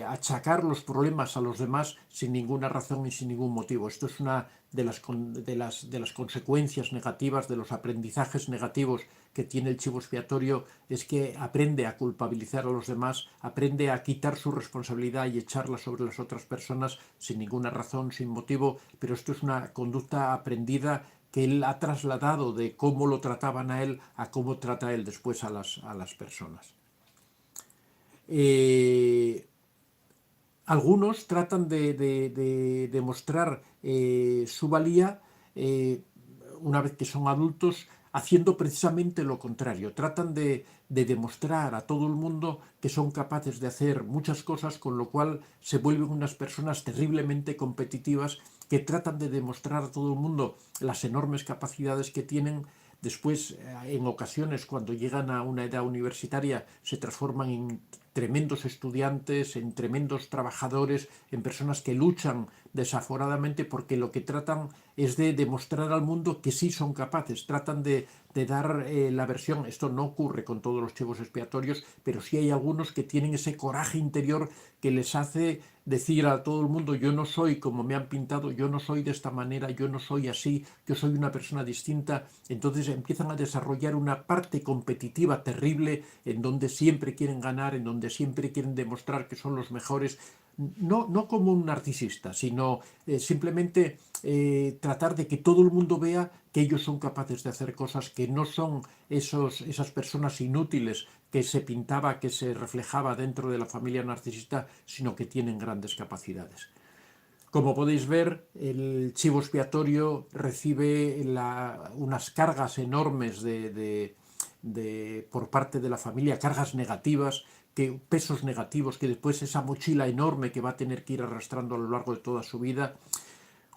achacar los problemas a los demás sin ninguna razón y sin ningún motivo. Esto es una de las consecuencias negativas, de los aprendizajes negativos que tiene el chivo expiatorio, es que aprende a culpabilizar a los demás, aprende a quitar su responsabilidad y echarla sobre las otras personas sin ninguna razón, sin motivo, pero esto es una conducta aprendida que él ha trasladado de cómo lo trataban a él a cómo trata él después a las personas. Algunos tratan de demostrar su valía una vez que son adultos, haciendo precisamente lo contrario. Tratan de demostrar a todo el mundo que son capaces de hacer muchas cosas, con lo cual se vuelven unas personas terriblemente competitivas que tratan de demostrar a todo el mundo las enormes capacidades que tienen. Después, en ocasiones, cuando llegan a una edad universitaria, se transforman en tremendos estudiantes, en tremendos trabajadores, en personas que luchan desaforadamente porque lo que tratan es de demostrar al mundo que sí son capaces. Tratan de dar la versión. Esto no ocurre con todos los chivos expiatorios, pero sí hay algunos que tienen ese coraje interior que les hace decir a todo el mundo: yo no soy como me han pintado, yo no soy de esta manera, yo no soy así, yo soy una persona distinta. Entonces empiezan a desarrollar una parte competitiva terrible, en donde siempre quieren ganar, en donde siempre quieren demostrar que son los mejores. No como un narcisista, sino simplemente tratar de que todo el mundo vea que ellos son capaces de hacer cosas, que no son esas personas inútiles que se pintaba, que se reflejaba dentro de la familia narcisista, sino que tienen grandes capacidades. Como podéis ver, el chivo expiatorio recibe unas cargas enormes por parte de la familia, cargas negativas, pesos negativos, que después esa mochila enorme que va a tener que ir arrastrando a lo largo de toda su vida.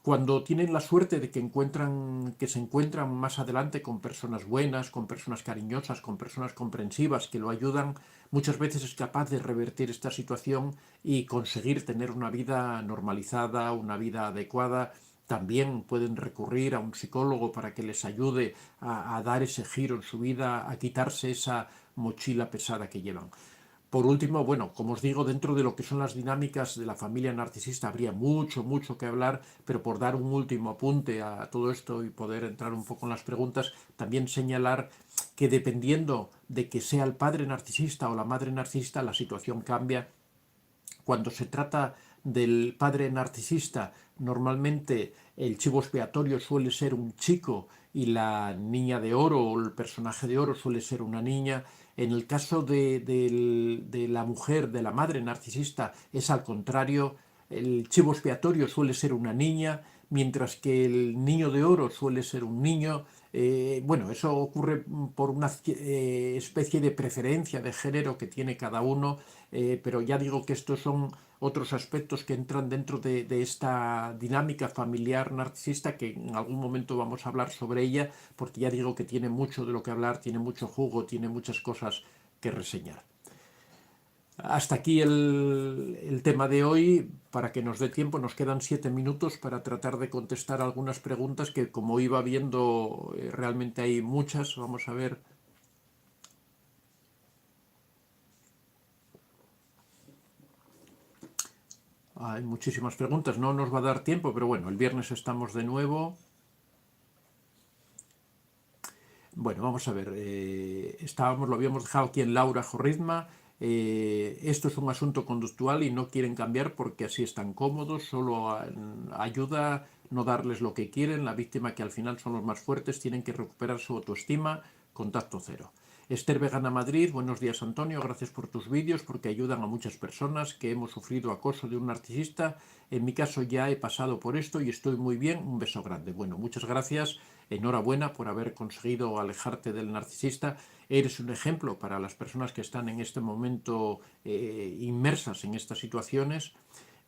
Cuando tienen la suerte de que se encuentran más adelante con personas buenas, con personas cariñosas, con personas comprensivas que lo ayudan, muchas veces es capaz de revertir esta situación y conseguir tener una vida normalizada, una vida adecuada. También pueden recurrir a un psicólogo para que les ayude a dar ese giro en su vida, a quitarse esa mochila pesada que llevan. Por último, bueno, como os digo, dentro de lo que son las dinámicas de la familia narcisista habría mucho que hablar, pero por dar un último apunte a todo esto y poder entrar un poco en las preguntas, también señalar que dependiendo de que sea el padre narcisista o la madre narcisista, la situación cambia. Cuando se trata del padre narcisista, normalmente el chivo expiatorio suele ser un chico y la niña de oro o el personaje de oro suele ser una niña. En el caso de la mujer, de la madre narcisista, es al contrario. El chivo expiatorio suele ser una niña, mientras que el niño de oro suele ser un niño. Bueno, eso ocurre por una especie de preferencia de género que tiene cada uno, pero ya digo que estos son otros aspectos que entran dentro de esta dinámica familiar narcisista, que en algún momento vamos a hablar sobre ella, porque ya digo que tiene mucho de lo que hablar, tiene mucho jugo, tiene muchas cosas que reseñar. Hasta aquí el tema de hoy. Para que nos dé tiempo, nos quedan 7 minutos para tratar de contestar algunas preguntas que, como iba viendo, realmente hay muchas. Vamos a ver. Hay muchísimas preguntas, no nos va a dar tiempo, pero bueno, el viernes estamos de nuevo. Bueno, vamos a ver, lo habíamos dejado aquí en Laura Jorrizma. Esto es un asunto conductual y no quieren cambiar porque así están cómodos, solo ayuda no darles lo que quieren. La víctima, que al final son los más fuertes, tienen que recuperar su autoestima. Contacto cero. Esther Vegana Madrid, buenos días Antonio, gracias por tus vídeos porque ayudan a muchas personas que hemos sufrido acoso de un narcisista. En mi caso ya he pasado por esto y estoy muy bien, un beso grande. Bueno, muchas gracias, enhorabuena por haber conseguido alejarte del narcisista. Eres un ejemplo para las personas que están en este momento inmersas en estas situaciones.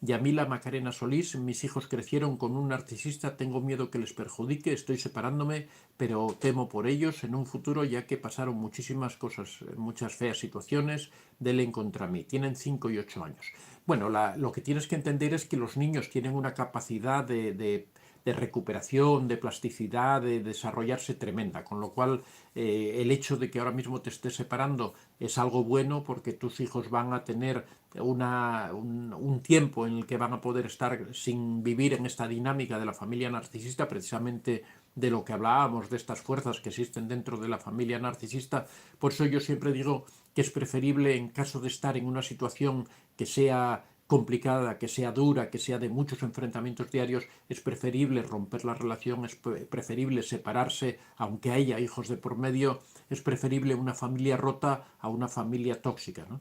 Yamila Macarena Solís, mis hijos crecieron con un narcisista, tengo miedo que les perjudique, estoy separándome, pero temo por ellos en un futuro ya que pasaron muchísimas cosas, muchas feas situaciones de él en contra mí. Tienen 5 y 8 años. Bueno, lo que tienes que entender es que los niños tienen una capacidad de recuperación, de plasticidad, de desarrollarse tremenda, con lo cual el hecho de que ahora mismo te estés separando es algo bueno porque tus hijos van a tener un tiempo en el que van a poder estar sin vivir en esta dinámica de la familia narcisista, precisamente de lo que hablábamos, de estas fuerzas que existen dentro de la familia narcisista. Por eso yo siempre digo que es preferible, en caso de estar en una situación que sea complicada, que sea dura, que sea de muchos enfrentamientos diarios, es preferible romper la relación, es preferible separarse, aunque haya hijos de por medio, es preferible una familia rota a una familia tóxica, ¿no?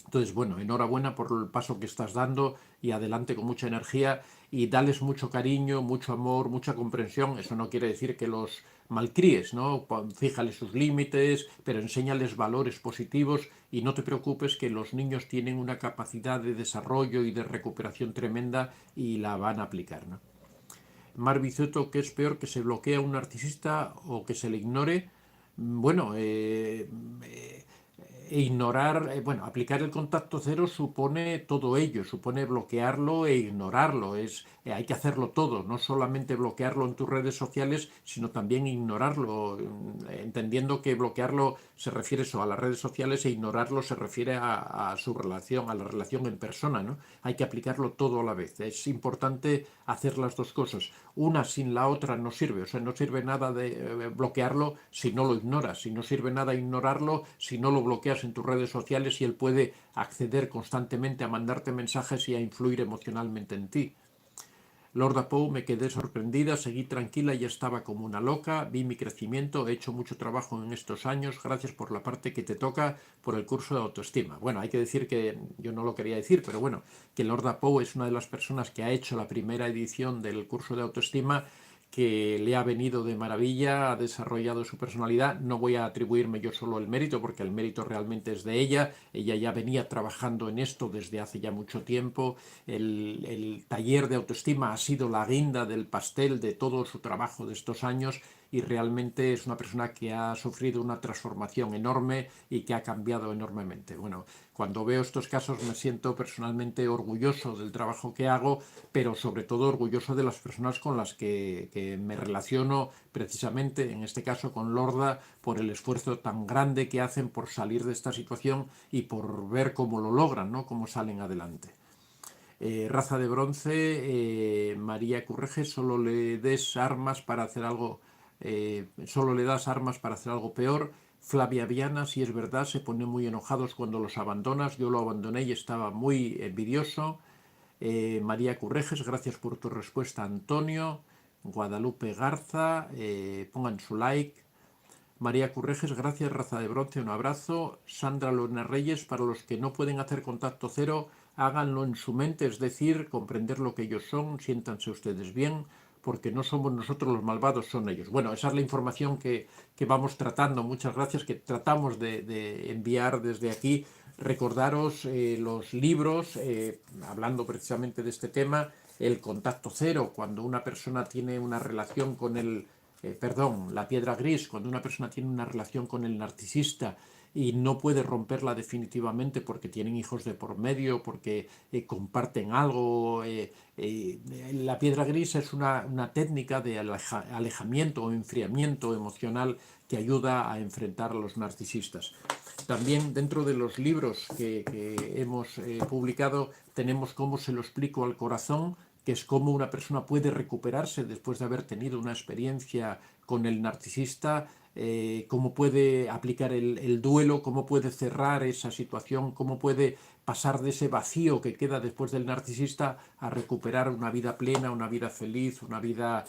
Entonces, bueno, enhorabuena por el paso que estás dando y adelante con mucha energía y dales mucho cariño, mucho amor, mucha comprensión. Eso no quiere decir que los malcríes, ¿no? Fíjales sus límites, pero enséñales valores positivos y no te preocupes que los niños tienen una capacidad de desarrollo y de recuperación tremenda y la van a aplicar, ¿no? Mar Bizueto, ¿qué es peor, que se bloquea a un narcisista o que se le ignore? Bueno, ignorar, bueno, aplicar el contacto cero supone todo ello, supone bloquearlo e ignorarlo. Hay que hacerlo todo, no solamente bloquearlo en tus redes sociales, sino también ignorarlo, entendiendo que bloquearlo se refiere eso, a las redes sociales, e ignorarlo se refiere a su relación, a la relación en persona, ¿no? Hay que aplicarlo todo a la vez. Es importante hacer las dos cosas. Una sin la otra no sirve, o sea, no sirve nada de bloquearlo si no lo ignoras, y no sirve nada ignorarlo si no lo bloqueas en tus redes sociales y él puede acceder constantemente a mandarte mensajes y a influir emocionalmente en ti. Lorda Pou, me quedé sorprendida, seguí tranquila y estaba como una loca, vi mi crecimiento, he hecho mucho trabajo en estos años, gracias por la parte que te toca por el curso de autoestima. Bueno, hay que decir que, yo no lo quería decir, pero bueno, que Lorda Pou es una de las personas que ha hecho la primera edición del curso de autoestima, que le ha venido de maravilla, ha desarrollado su personalidad. No voy a atribuirme yo solo el mérito, porque el mérito realmente es de ella. Ella ya venía trabajando en esto desde hace ya mucho tiempo. El taller de autoestima ha sido la guinda del pastel de todo su trabajo de estos años y realmente es una persona que ha sufrido una transformación enorme y que ha cambiado enormemente. Bueno, cuando veo estos casos me siento personalmente orgulloso del trabajo que hago, pero sobre todo orgulloso de las personas con las que me relaciono, precisamente en este caso con Lorda, por el esfuerzo tan grande que hacen por salir de esta situación y por ver cómo lo logran, ¿no? Cómo salen adelante. Raza de bronce, María Curreje, solo le des armas para hacer algo, solo le das armas para hacer algo peor. Flavia Viana, si es verdad, se pone muy enojados cuando los abandonas. Yo lo abandoné y estaba muy envidioso. María Currejes, gracias por tu respuesta, Antonio. Guadalupe Garza, pongan su like. María Currejes, gracias, Raza de Bronce, un abrazo. Sandra Lorena Reyes, para los que no pueden hacer contacto cero, háganlo en su mente, es decir, comprender lo que ellos son, siéntanse ustedes bien, porque no somos nosotros los malvados, son ellos. Bueno, esa es la información que vamos tratando, muchas gracias, que tratamos de enviar desde aquí. Recordaros los libros, hablando precisamente de este tema, el contacto cero, cuando una persona tiene una relación con el la piedra gris, cuando una persona tiene una relación con el narcisista y no puede romperla definitivamente porque tienen hijos de por medio, porque comparten algo. La piedra gris es una técnica de alejamiento o enfriamiento emocional que ayuda a enfrentar a los narcisistas. También dentro de los libros que hemos publicado tenemos Cómo se lo explico al corazón, que es cómo una persona puede recuperarse después de haber tenido una experiencia con el narcisista, cómo puede aplicar el duelo, cómo puede cerrar esa situación, cómo puede pasar de ese vacío que queda después del narcisista a recuperar una vida plena, una vida feliz, una vida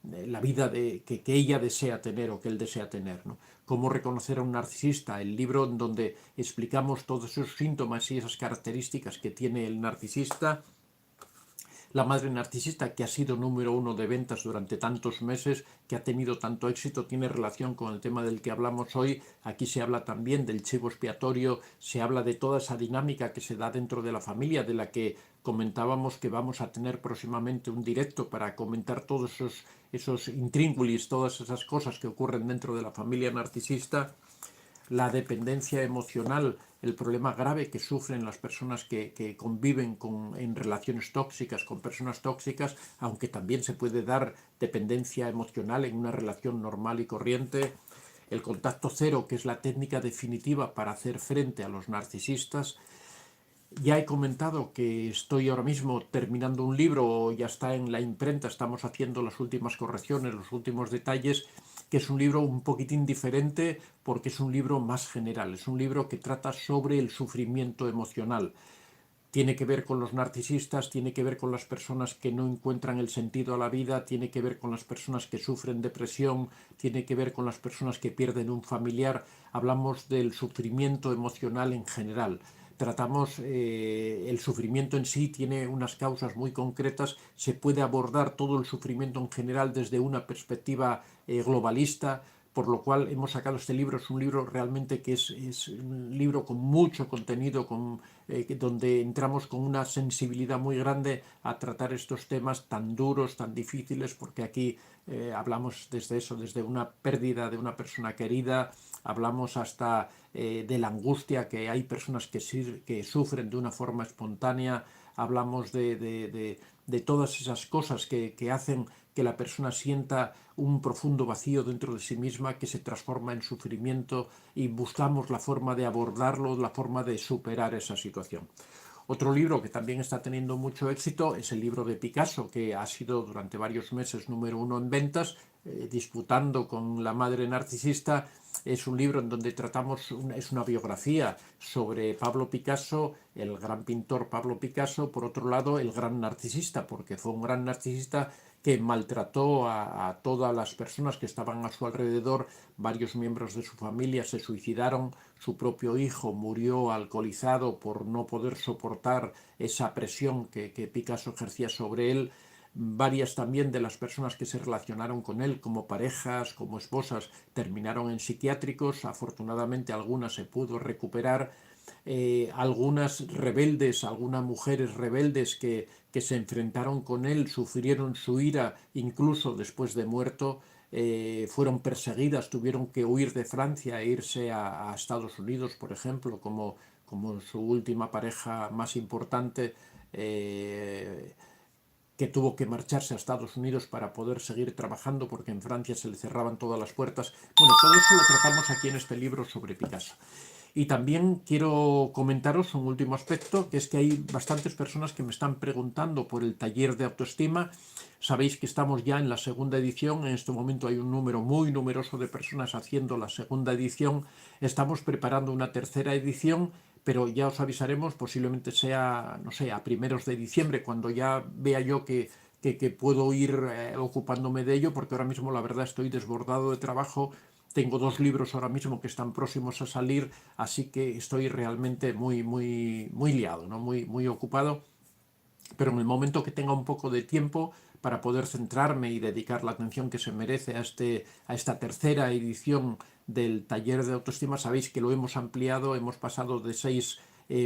la vida que ella desea tener o que él desea tener, ¿no? Cómo reconocer a un narcisista, el libro en donde explicamos todos esos síntomas y esas características que tiene el narcisista. La madre narcisista, que ha sido número uno de ventas durante tantos meses, que ha tenido tanto éxito, tiene relación con el tema del que hablamos hoy. Aquí se habla también del chivo expiatorio, se habla de toda esa dinámica que se da dentro de la familia, de la que comentábamos que vamos a tener próximamente un directo para comentar todos esos intríngulis, todas esas cosas que ocurren dentro de la familia narcisista. La dependencia emocional, el problema grave que sufren las personas que conviven en relaciones tóxicas, con personas tóxicas, aunque también se puede dar dependencia emocional en una relación normal y corriente. El contacto cero, que es la técnica definitiva para hacer frente a los narcisistas. Ya he comentado que estoy ahora mismo terminando un libro, ya está en la imprenta, estamos haciendo las últimas correcciones, los últimos detalles, que es un libro un poquitín diferente porque es un libro más general, es un libro que trata sobre el sufrimiento emocional. Tiene que ver con los narcisistas, tiene que ver con las personas que no encuentran el sentido a la vida, tiene que ver con las personas que sufren depresión, tiene que ver con las personas que pierden un familiar. Hablamos del sufrimiento emocional en general. Tratamos el sufrimiento en sí, tiene unas causas muy concretas, se puede abordar todo el sufrimiento en general desde una perspectiva globalista, por lo cual hemos sacado este libro. Es un libro realmente que es un libro con mucho contenido, donde entramos con una sensibilidad muy grande a tratar estos temas tan duros, tan difíciles, porque aquí hablamos desde eso, desde una pérdida de una persona querida, hablamos hasta de la angustia, que hay personas que sufren de una forma espontánea, hablamos de todas esas cosas que hacen que la persona sienta un profundo vacío dentro de sí misma que se transforma en sufrimiento, y buscamos la forma de abordarlo, la forma de superar esa situación. Otro libro que también está teniendo mucho éxito es el libro de Picasso, que ha sido durante varios meses número uno en ventas, disputando con La madre narcisista. Es un libro en donde es una biografía sobre Pablo Picasso, el gran pintor Pablo Picasso, por otro lado el gran narcisista, porque fue un gran narcisista que maltrató a todas las personas que estaban a su alrededor. Varios miembros de su familia se suicidaron, su propio hijo murió alcoholizado por no poder soportar esa presión que Picasso ejercía sobre él. Varias también de las personas que se relacionaron con él como parejas, como esposas, terminaron en psiquiátricos. Afortunadamente algunas se pudo recuperar. Algunas rebeldes, algunas mujeres rebeldes que se enfrentaron con él, sufrieron su ira incluso después de muerto, fueron perseguidas, tuvieron que huir de Francia e irse a Estados Unidos, por ejemplo, como su última pareja más importante, que tuvo que marcharse a Estados Unidos para poder seguir trabajando porque en Francia se le cerraban todas las puertas. Bueno, todo eso lo tratamos aquí en este libro sobre Picasso. Y también quiero comentaros un último aspecto, que es que hay bastantes personas que me están preguntando por el taller de autoestima. Sabéis que estamos ya en la segunda edición, en este momento hay un número muy numeroso de personas haciendo la segunda edición. Estamos preparando una tercera edición, pero ya os avisaremos, posiblemente sea, no sé, a primeros de diciembre, cuando ya vea yo que puedo ir ocupándome de ello, porque ahora mismo la verdad estoy desbordado de trabajo. Tengo 2 libros ahora mismo que están próximos a salir, así que estoy realmente muy liado, ¿no? Muy ocupado. Pero en el momento que tenga un poco de tiempo para poder centrarme y dedicar la atención que se merece a esta tercera edición del taller de autoestima, sabéis que lo hemos ampliado, hemos pasado de 6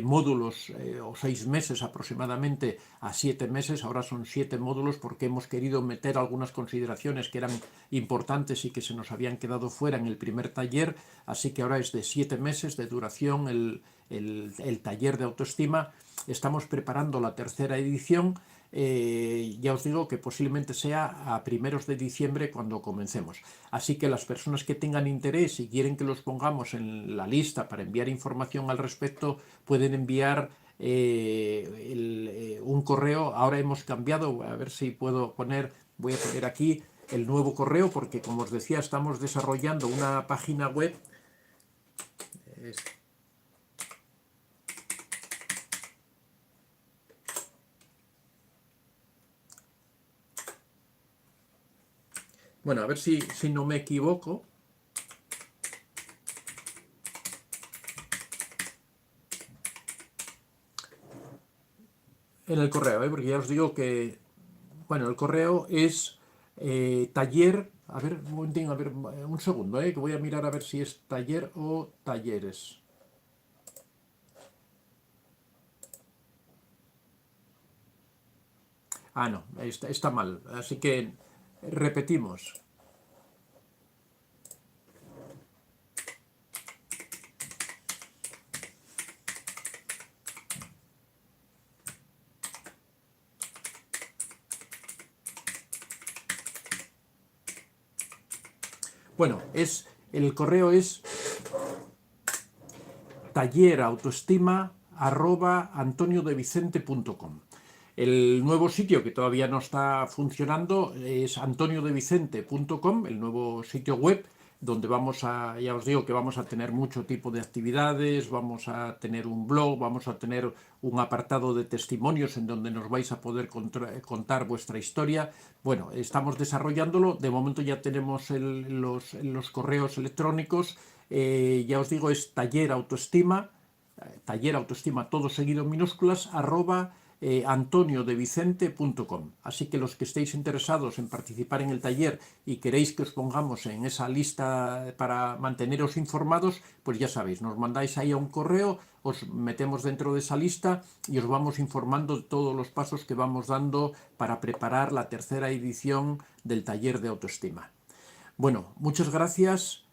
módulos o 6 meses aproximadamente a 7 meses. Ahora son 7 módulos porque hemos querido meter algunas consideraciones que eran importantes y que se nos habían quedado fuera en el primer taller, así que ahora es de 7 meses de duración el taller de autoestima. Estamos preparando la tercera edición. Ya os digo que posiblemente sea a primeros de diciembre cuando comencemos. Así que las personas que tengan interés y quieren que los pongamos en la lista para enviar información al respecto, pueden enviar un correo. Ahora hemos cambiado, a ver si puedo voy a poner aquí el nuevo correo, porque como os decía, estamos desarrollando una página web. Bueno, a ver si no me equivoco. En el correo, porque ya os digo que, bueno, el correo es taller, a ver, un momentín, a ver, un segundo, que voy a mirar a ver si es taller o talleres. Ah, no, está mal, así que repetimos. Bueno, el correo es tallerautoestima@antoniodevicente.com. El nuevo sitio que todavía no está funcionando es antoniodevicente.com, el nuevo sitio web, donde ya os digo que vamos a tener mucho tipo de actividades, vamos a tener un blog, vamos a tener un apartado de testimonios en donde nos vais a poder contar vuestra historia. Bueno, estamos desarrollándolo, de momento ya tenemos los correos electrónicos, ya os digo, es taller autoestima todo seguido en minúsculas, @antoniodevicente.com. Así que los que estéis interesados en participar en el taller y queréis que os pongamos en esa lista para manteneros informados, pues ya sabéis, nos mandáis ahí a un correo, os metemos dentro de esa lista y os vamos informando de todos los pasos que vamos dando para preparar la tercera edición del taller de autoestima. Bueno, muchas gracias.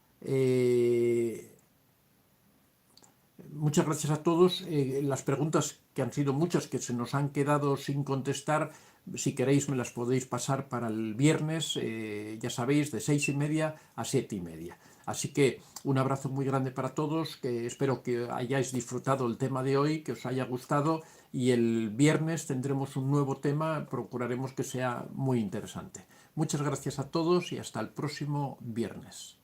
Muchas gracias a todos. Las preguntas, que han sido muchas, que se nos han quedado sin contestar, si queréis me las podéis pasar para el viernes, ya sabéis, de 6:30 a 7:30. Así que un abrazo muy grande para todos, que espero que hayáis disfrutado el tema de hoy, que os haya gustado, y el viernes tendremos un nuevo tema, procuraremos que sea muy interesante. Muchas gracias a todos y hasta el próximo viernes.